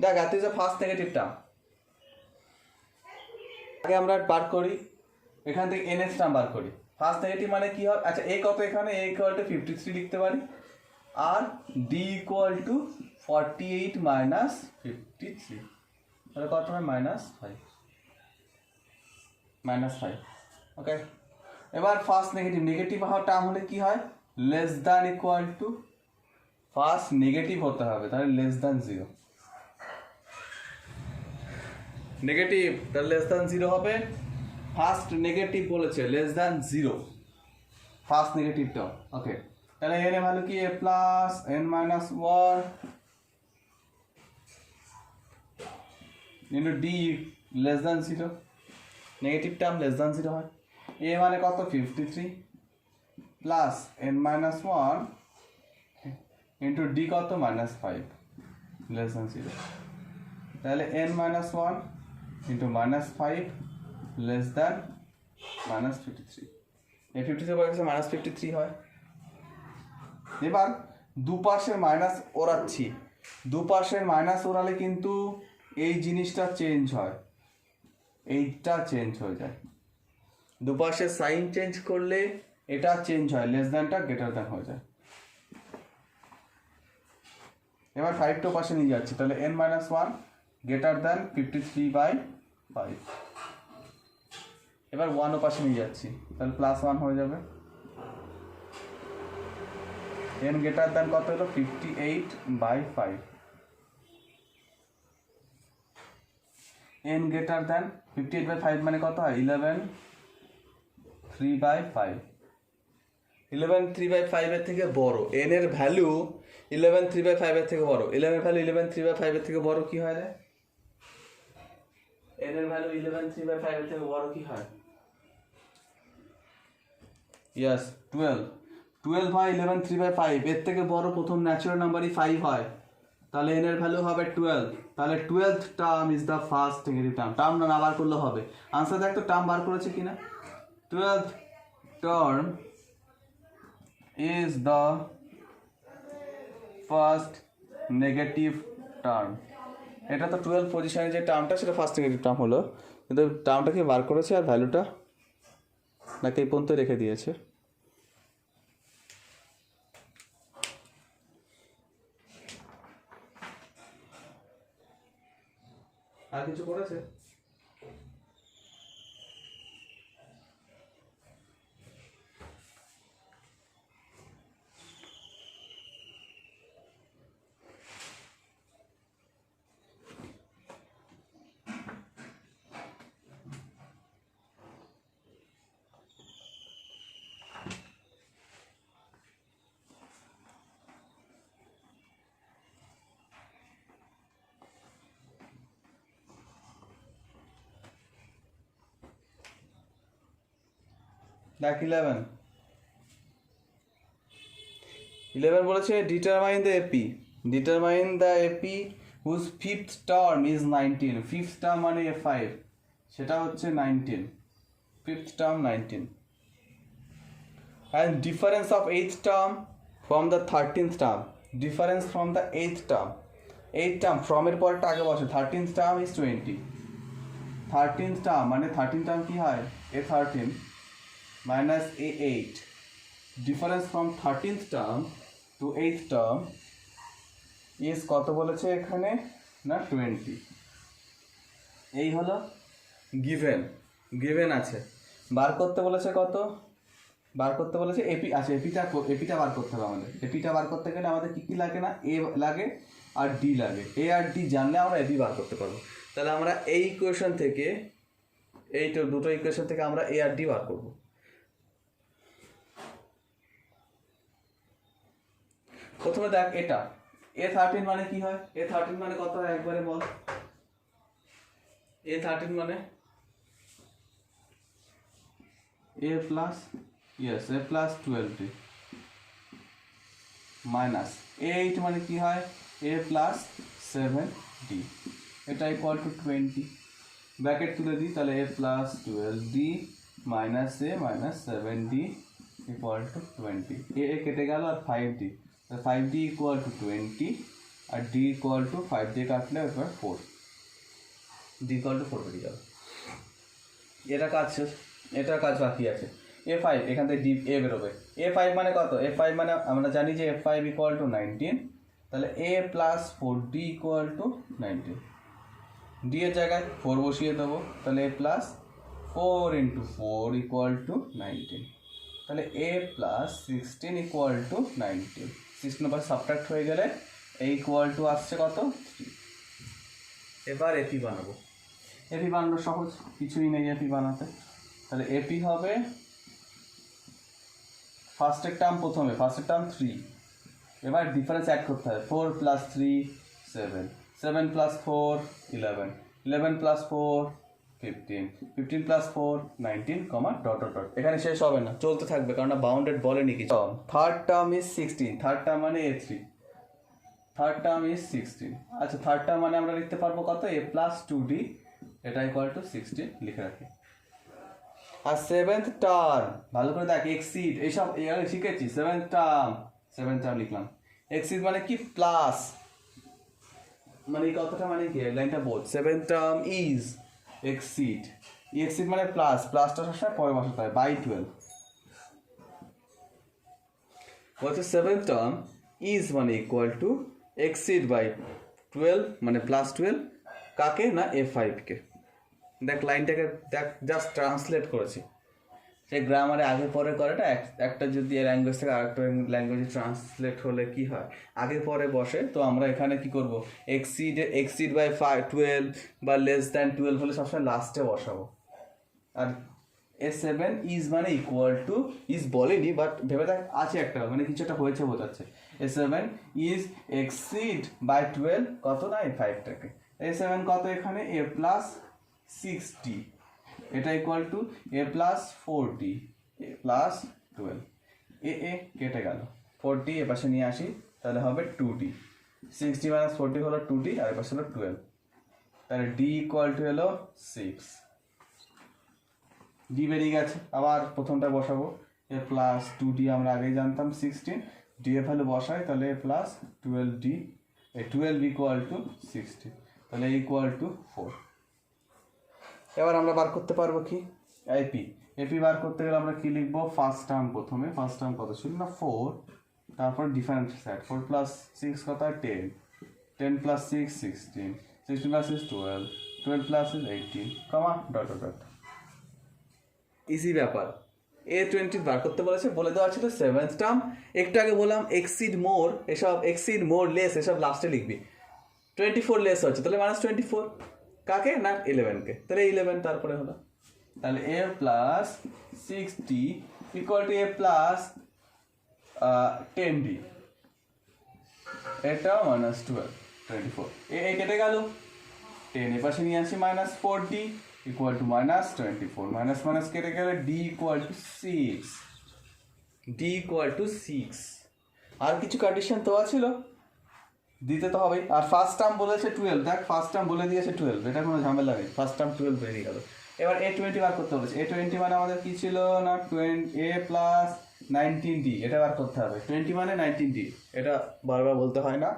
Speaker 1: দেখ এত ইজ ফার্স্ট নেগেটিভ টার্ম। আগে আমরা বার করি, এখান থেকে nth টার্ম বার করি। ফার্স্ট নেগেটিভ মানে কি হয়? আচ্ছা, a কত? এখানে a ইকুয়াল টু 53 লিখতে পারি, আর d ইকুয়াল টু 48 মাইনাস 53, তাহলে কত হয়? -5। ওকে, এবার ফার্স্ট নেগেটিভ হওয়ার টার্ম হলে কি হয়? Less than equal to, first negative হতে হবে, তাহলে লেস দ্যান 0। নেগেটিভ তাহলে লেস দ্যান 0 হবে। ফার্স্ট নেগেটিভ বলেছে লেস দ্যান 0, ফার্স্ট নেগেটিভটা। ওকে, তাহলে এর ভ্যালু কি? a plus n-1 into d less than 0, negative term less than 0 হয়। a মানে কত? 53 প্লাস n-1 ইন্টু d কত? -5 লেস দ্যান 0, তাহলে n-1 ইন্টু -5 লেস দ্যান -53। এই 53 পরে গেছে -53 হয়। এবার দুপাশের মাইনাস ওড়াচ্ছি, দুপাশের মাইনাস ওড়ালে কিন্তু এই জিনিসটা চেঞ্জ হয়, এইটা চেঞ্জ হয়ে যায়। দুপাশের সাইন চেঞ্জ করলে এটা চেঞ্জ হয়, লেস দ্যানটা গ্রেটার দ্যান হয়ে যায়। এবার 5টা পাশে নিয়ে যাচ্ছি, তাহলে n-1 গ্রেটার দ্যান 53/5। এবার 1ও পাশে নিয়ে যাচ্ছি, তাহলে +1 হয়ে যাবে। n গ্রেটার দ্যান কত হলো? 58/5। n গ্রেটার দ্যান 58/5 মানে কত হয়? 11/3/5। 11/3/5 এর থেকে বড়, n এর ভ্যালু 11/3/5 এর থেকে বড়। 11 এর ভ্যালু 11/3/5 এর থেকে বড় কি হয় রে? n এর ভ্যালু 11/3/5 এর থেকে বড় কি হয়? ইয়েস, 12 হয় 11/3/5, এর থেকে বড় প্রথম ন্যাচুরাল নাম্বারই 5 হয়, তাহলে n এর ভ্যালু হবে 12। তাহলে 12th term is the first negative term. Term না বার করলে হবে, আনসার দেখ তো টার্ম বার করেছে কিনা। 12th term is the first negative term. এটা তো 12 পজিশনে যে টার্মটা সেটা ফার্স্ট নেগেটিভ টার্ম হলো, কিন্তু টার্মটাকে বার করেছে আর ভ্যালুটা নাকি এই পর্যন্ত রেখে দিয়েছে। আর কিছু করেছে? দেখ 11 বলেছে determine the AP, determine the AP whose fifth term is 19। Fifth term মানে A5, সেটা হচ্ছে 19, fifth term 19। and difference of 8th term from the 13th term, difference from the 8th term, 8th term from এর পরটা আগে বসে, 13th term is 20, 13th term মানে 13th term কি হয় A13 minus A8, difference from 13th term to 8th term is কত বলেছে এখানে না 20। এই হলো গিভেন, গিভেন আছে, বার করতে বলেছে কত, বার করতে বলেছে এপি। আচ্ছা এপিটা বার করতে হবে আমাদের। এপিটা বার করতে গেলে আমাদের কী কী লাগে না, এ লাগে আর ডি লাগে। এ আর ডি জানলে আমরা এপি বার করতে পারবো। তাহলে আমরা এই ইকুয়েশন থেকে, এই তো দুটো ইকুয়েশন থেকে আমরা এ আর ডি বার করবো। প্রথমে দেখ এটা A13 মানে কি হয়, A13 মানে কত হয় একবারে বল। A13 মানে A plus A plus 12D minus A8 মানে কি হয় A প্লাস 7D, এটা ইকুয়াল টু 20। ব্র্যাকেট তুলে দিই তাহলে A plus 12D minus A minus 7D equal to 20। A কেটে গেল আর 5D, 5D ইকুয়াল টু 20 আর D ইকুয়াল টু 5 দিয়ে কাটলে এবার 4, D ইকুয়াল টু 4 বেরিয়ে যাবে। এটা কাজ শেষ, এটার কাজ বাকি আছে। A5 এখান থেকে D A বেরোবে। A5 মানে কত, A5 মানে আমরা জানি যে A5 ইকুয়াল টু 19, তাহলে A plus 4D equal to 19। D এর জায়গায় 4 বসিয়ে দেবো, তাহলে A plus 4 into 4 equal to 19, তাহলে A plus 16 equal to 19। 16 number subtract হয়ে গেলে A ইকুয়াল টু আসছে কত 3। এবার এপি বানাবো। এপি বানানো সহজ, কিছুই নেই এপি বানাতে। তাহলে এপি হবে ফার্স্টের টার্ম প্রথমে, ফার্স্টের টার্ম 3, এবার ডিফারেন্স অ্যাড করতে হবে। 4 plus 3 7, 7 plus 4 11, 11 plus 4 15, 15 plus 4 19, dot dot dot. এখানে শেষ হবে না, চলতে থাকবে, কারণ বাউন্ডেড বলেনি কিছু। Third term is 16, third term মানে A3, থার্ড টার্ম ইজ 16। আচ্ছা থার্ড টার্ম মানে আমরা লিখতে পারবো কত A প্লাস 2D, এটা ইকুয়াল টু 16 লিখে রাখি। আর সেভেন্থ টার্ম ভালো করে দেখ, এক্সিড এইসব শিখেছি। সেভেন্থ টার্ম লিখলাম। এক্সিড মানে কি প্লাস, মানে এই কথাটা মানে কি লাইনটা বোঝ। Seventh term is exceed, exceed মানে প্লাস, প্লাসটা সবসময় পরে বসাতে হয় বাই 12। বলছে সেভেন্থ টার্ম ইজ মানে ইকুয়াল টু এক্সিড বাই 12 মানে প্লাস 12 কাকে না A5কে। দেখ লাইনটাকে দেখ, জাস্ট ট্রান্সলেট করেছি। সে গ্রামারে আগে পরে করেটা, একটা যদি ল্যাঙ্গুয়েজ থেকে আরেকটা ল্যাঙ্গুয়েজে ট্রান্সলেট হলে কি হয় আগে পরে বসে। তো আমরা এখানে কি করব, এক্সিড বাই 12 বা লেস দ্যান 12 হলে সবসময় লাস্টে বসাবো। আর A7 ইজ মানে ইকুয়াল টু, ইজ বলেনি বাট ভেবে দেখ আছে একটা, মানে কিছু একটা হয়েছে বোঝাচ্ছে। A7 ইজ এক্সিড বাই 12 কত না A5টাকে। A7 কত এখানে A প্লাস 6D, এটা equal to A plus 4D, A plus 12। এ কেটে গেল, 4D এ পাশে নিয়ে আসি তাহলে হবে 2D, 6D মাইনাস 4D হলো 2D আর এ পাশে হলো 12। তাহলে ডি ইকুয়াল টু হলো 6, ডি বেরিয়ে গেছে। আবার প্রথমটা বসাবো, এ প্লাস 2d আমরা আগেই জানতাম 16, ডি এর ভ্যালু বসাই তাহলে এ প্লাস 12d, এই 12 ইকুয়াল টু 60, তাহলে ইকুয়াল টু 4। এবার আমরা বার করতে পারবো কি এপি, এপি বার করতে গেলে আমরা কি লিখবো, ফার্স্ট টার্ম প্রথমে, ফার্স্ট টার্ম কত ছিল না 4, তারপর ডিফারেন্ট সাইড 4 প্লাস 6 কত 10, 10 প্লাস 6 16, 16 প্লাস 6 12, 12 প্লাস 18, কমা ডট ডট ডট। ইজি ব্যাপার। A20 বার করতে বলেছে, বলে দেওয়া ছিল সেভেন্থ টার্ম। একটু আগে বললাম এক্সিড মোর, এসব এক্সিড মোর লেস এসব লাস্টে লিখবি। 24 লেস হচ্ছে তাহলে -24, কাকে না 11কে, তাহলে 11 তারপরে হলো, তাহলে a plus 6d equal to a plus 10d, এটা -12, 24, এ কেটে গেল, 10 এর পাশে নিয়ে আসি -4d equal to -24, minus minus কেটে গেলে d equal two 6, d equal two 6। আর কিছু কন্ডিশন তো ছিল, দিতে তো হবেই। আর ফার্স্ট টার্ম বলেছে 12, দেখ ফার্স্ট টার্ম বলে দিয়েছে 12, এটা কোনো ঝামেলা নেই, ফার্স্ট টার্ম 12 বেরিয়ে গেল। এবার A20 বার করতে বলেছে, A20 মানে আমাদের কি ছিল না a প্লাস 19d, এটা বার করতে হবে। 20 মানে 19d, এটা বারবার বলতে হয় না।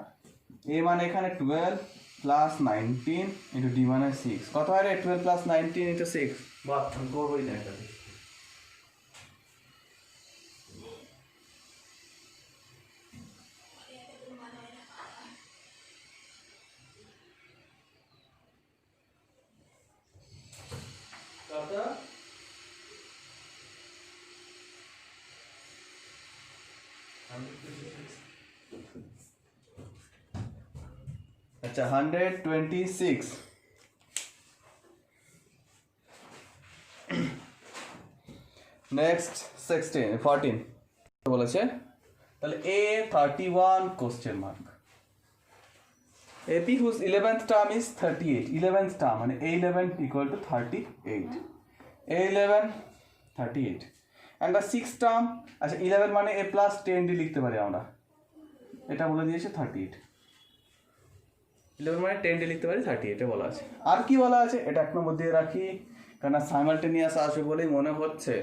Speaker 1: a মানে এখানে 12 প্লাস 19 ইন্টু d মানে 6, কত হয় রে 12 প্লাস 19 ইন্টু 6, বাহ আমি করবোই না এটা। আচ্ছা 126, নেক্সট 14 বলেছে, তাহলে A31 question mark, AP whose 11th term is 38, 11th term মানে A11 equal to 38, A11 38 and the 6th term, আচ্ছা 11 মানে A plus 10d লিখতে পারি আমরা, এটা বলে দিয়েছে 38, 11 মানে 10d লিখতে পারি 38 এ বলা আছে। আর কি বলা আছে এটা এক নম্বর দিয়ে রাখি, কারণ সাইমালটেনিয়াস আসবে বলেই মনে হচ্ছে।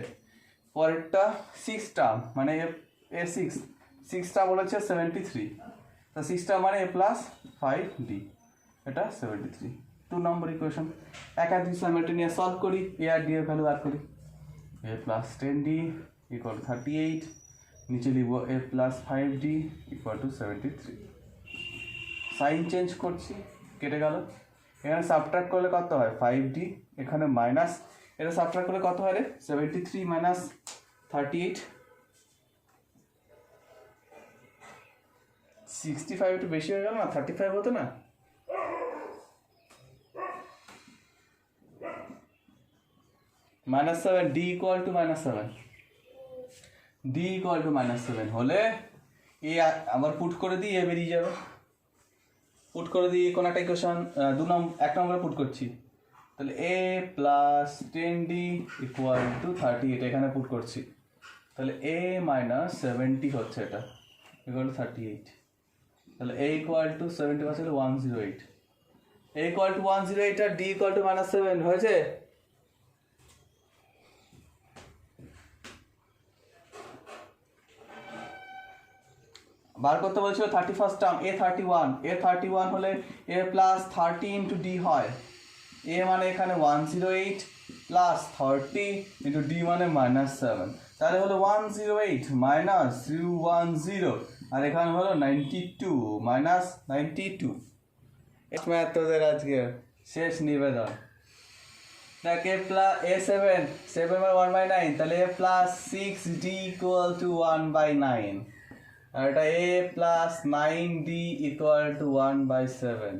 Speaker 1: পরেরটা 6 টার্ম মানে A6, 6টা বলেছে 73, তা 6টা মানে A প্লাস 5d, এটা 73, 2 নম্বর ইকুয়েশন। একাধিক সাইমালটেনিয়াস সলভ করি, A আর d এর ভ্যালু বার করি, A plus 10d equal to 38, নিচে লিখব A plus 5d equal to 73, sign change করছি, কেটে গেল। এখানে সাবট্রাক্ট করলে কত হয় 5d, এখানে মাইনাস, এটা সাবট্রাক্ট করলে কত হয় রে 73 মাইনাস 38, 65 একটু বেশি হয়ে গেল না, 35 হতো না, -7, d equal to -7, d equal to -7 হলে এ আবার পুট করে দিই, এ বেরিয়ে যাবে। পুট করে দিই কোন একটা ইকুয়েশন, 1 নম্বরে পুট করছি, তাহলে a plus 10d equal to 38, এখানে পুট করছি, তাহলে a মাইনাস 70 হচ্ছে এটা ইকুয়াল টু 38, তাহলে a ইকুয়াল টু 70 হচ্ছে 108, a ইকুয়াল টু 108 আর d ইকুয়াল টু -7 হয়েছে। বার করতে বলেছিল 31st টার্ম A31, A31 হলে A প্লাস 30 ইন্টু d হয়, A মানে এখানে 108 প্লাস 30 ইন্টু d মানে -7, তাহলে হলো 108 মাইনাস 310, আর এখানে হলো 92 মাইনাস 92। ম্যাথ তোদের আজকে শেষ নিবেদন। দেখ A প্লাস A7, 7 বাই 1/9, তাহলে A plus 6d equal to 1/9, আর এটা A plus 9d equal two 1/7,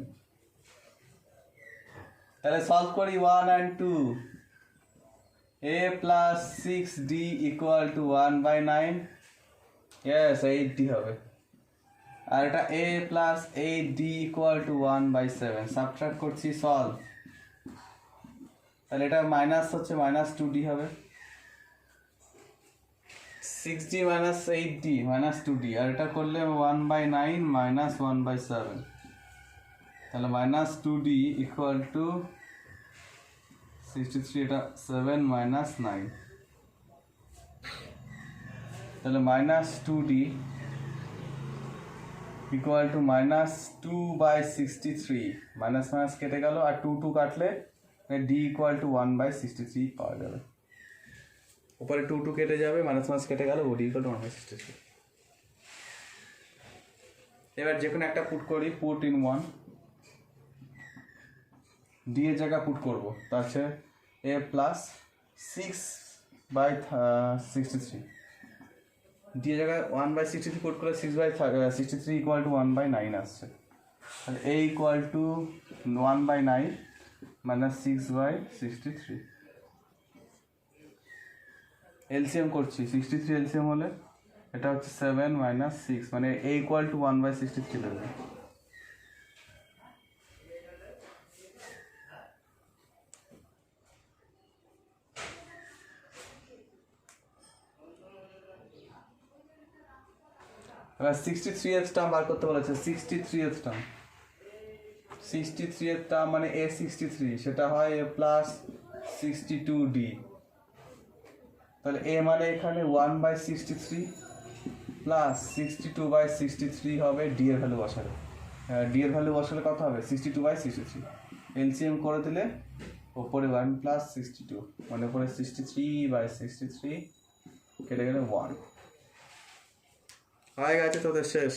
Speaker 1: তাহলে সলভ করি 1 and 2, A plus 6d equal to 1/9, yes 8d হবে, আর এটা A plus 8d equal to 1/7, subtract করছি সলভ, তাহলে এটা মাইনাস হচ্ছে -2d হবে, 6d minus 8d minus 2d, আর এটা করলে 1/9 minus 1/7, তাহলে minus two D equal to 63, এটা 7 মাইনাস 9, তাহলে minus two D equal to minus 2/63, minus minus কেটে গেল আর 2 কাটলে ডি ইকুয়াল টু 1/63 পাওয়া যাবে। উপরে 2 কেটে যাবে, মাইনাস মাইনাস কেটে গেল, ডি ইকুয়াল টু 1/63। এবার যে কোনো একটা পুট করি, পুট ইন 1, ডি এর জায়গা পুট করবো, তার হচ্ছে এ প্লাস 6/63, ডি এর জায়গায় 1/63 পুট করে 6/63 ইকুয়াল টু 1/9 আসছে। তাহলে এ ইকুয়াল টু 1/9 মাইনাস 6/63। এলসিএম করছি, 63 এলসিএম হলে এটা হচ্ছে 7 মাইনাস 6, মানে এ ইকুয়াল টু 1/63 দেবে। এবার 63th টার্ম বার করতে বলেছে। 63th টার্ম, 63th টার্ম মানে এ 63, সেটা হয় এ প্লাস 62d। তাহলে এ মানে এখানে 1/63 প্লাস 62/63 হবে, ডি এর ভ্যালু বসালে। ডি এর ভ্যালু বসালে কত হবে? 62/63। এলসিএম করে দিলে ওপরে 1 প্লাস 62, মানে ওপরে 63/63 কেটে গেলে 1 হয়ে গেছে, তোদের শেষ।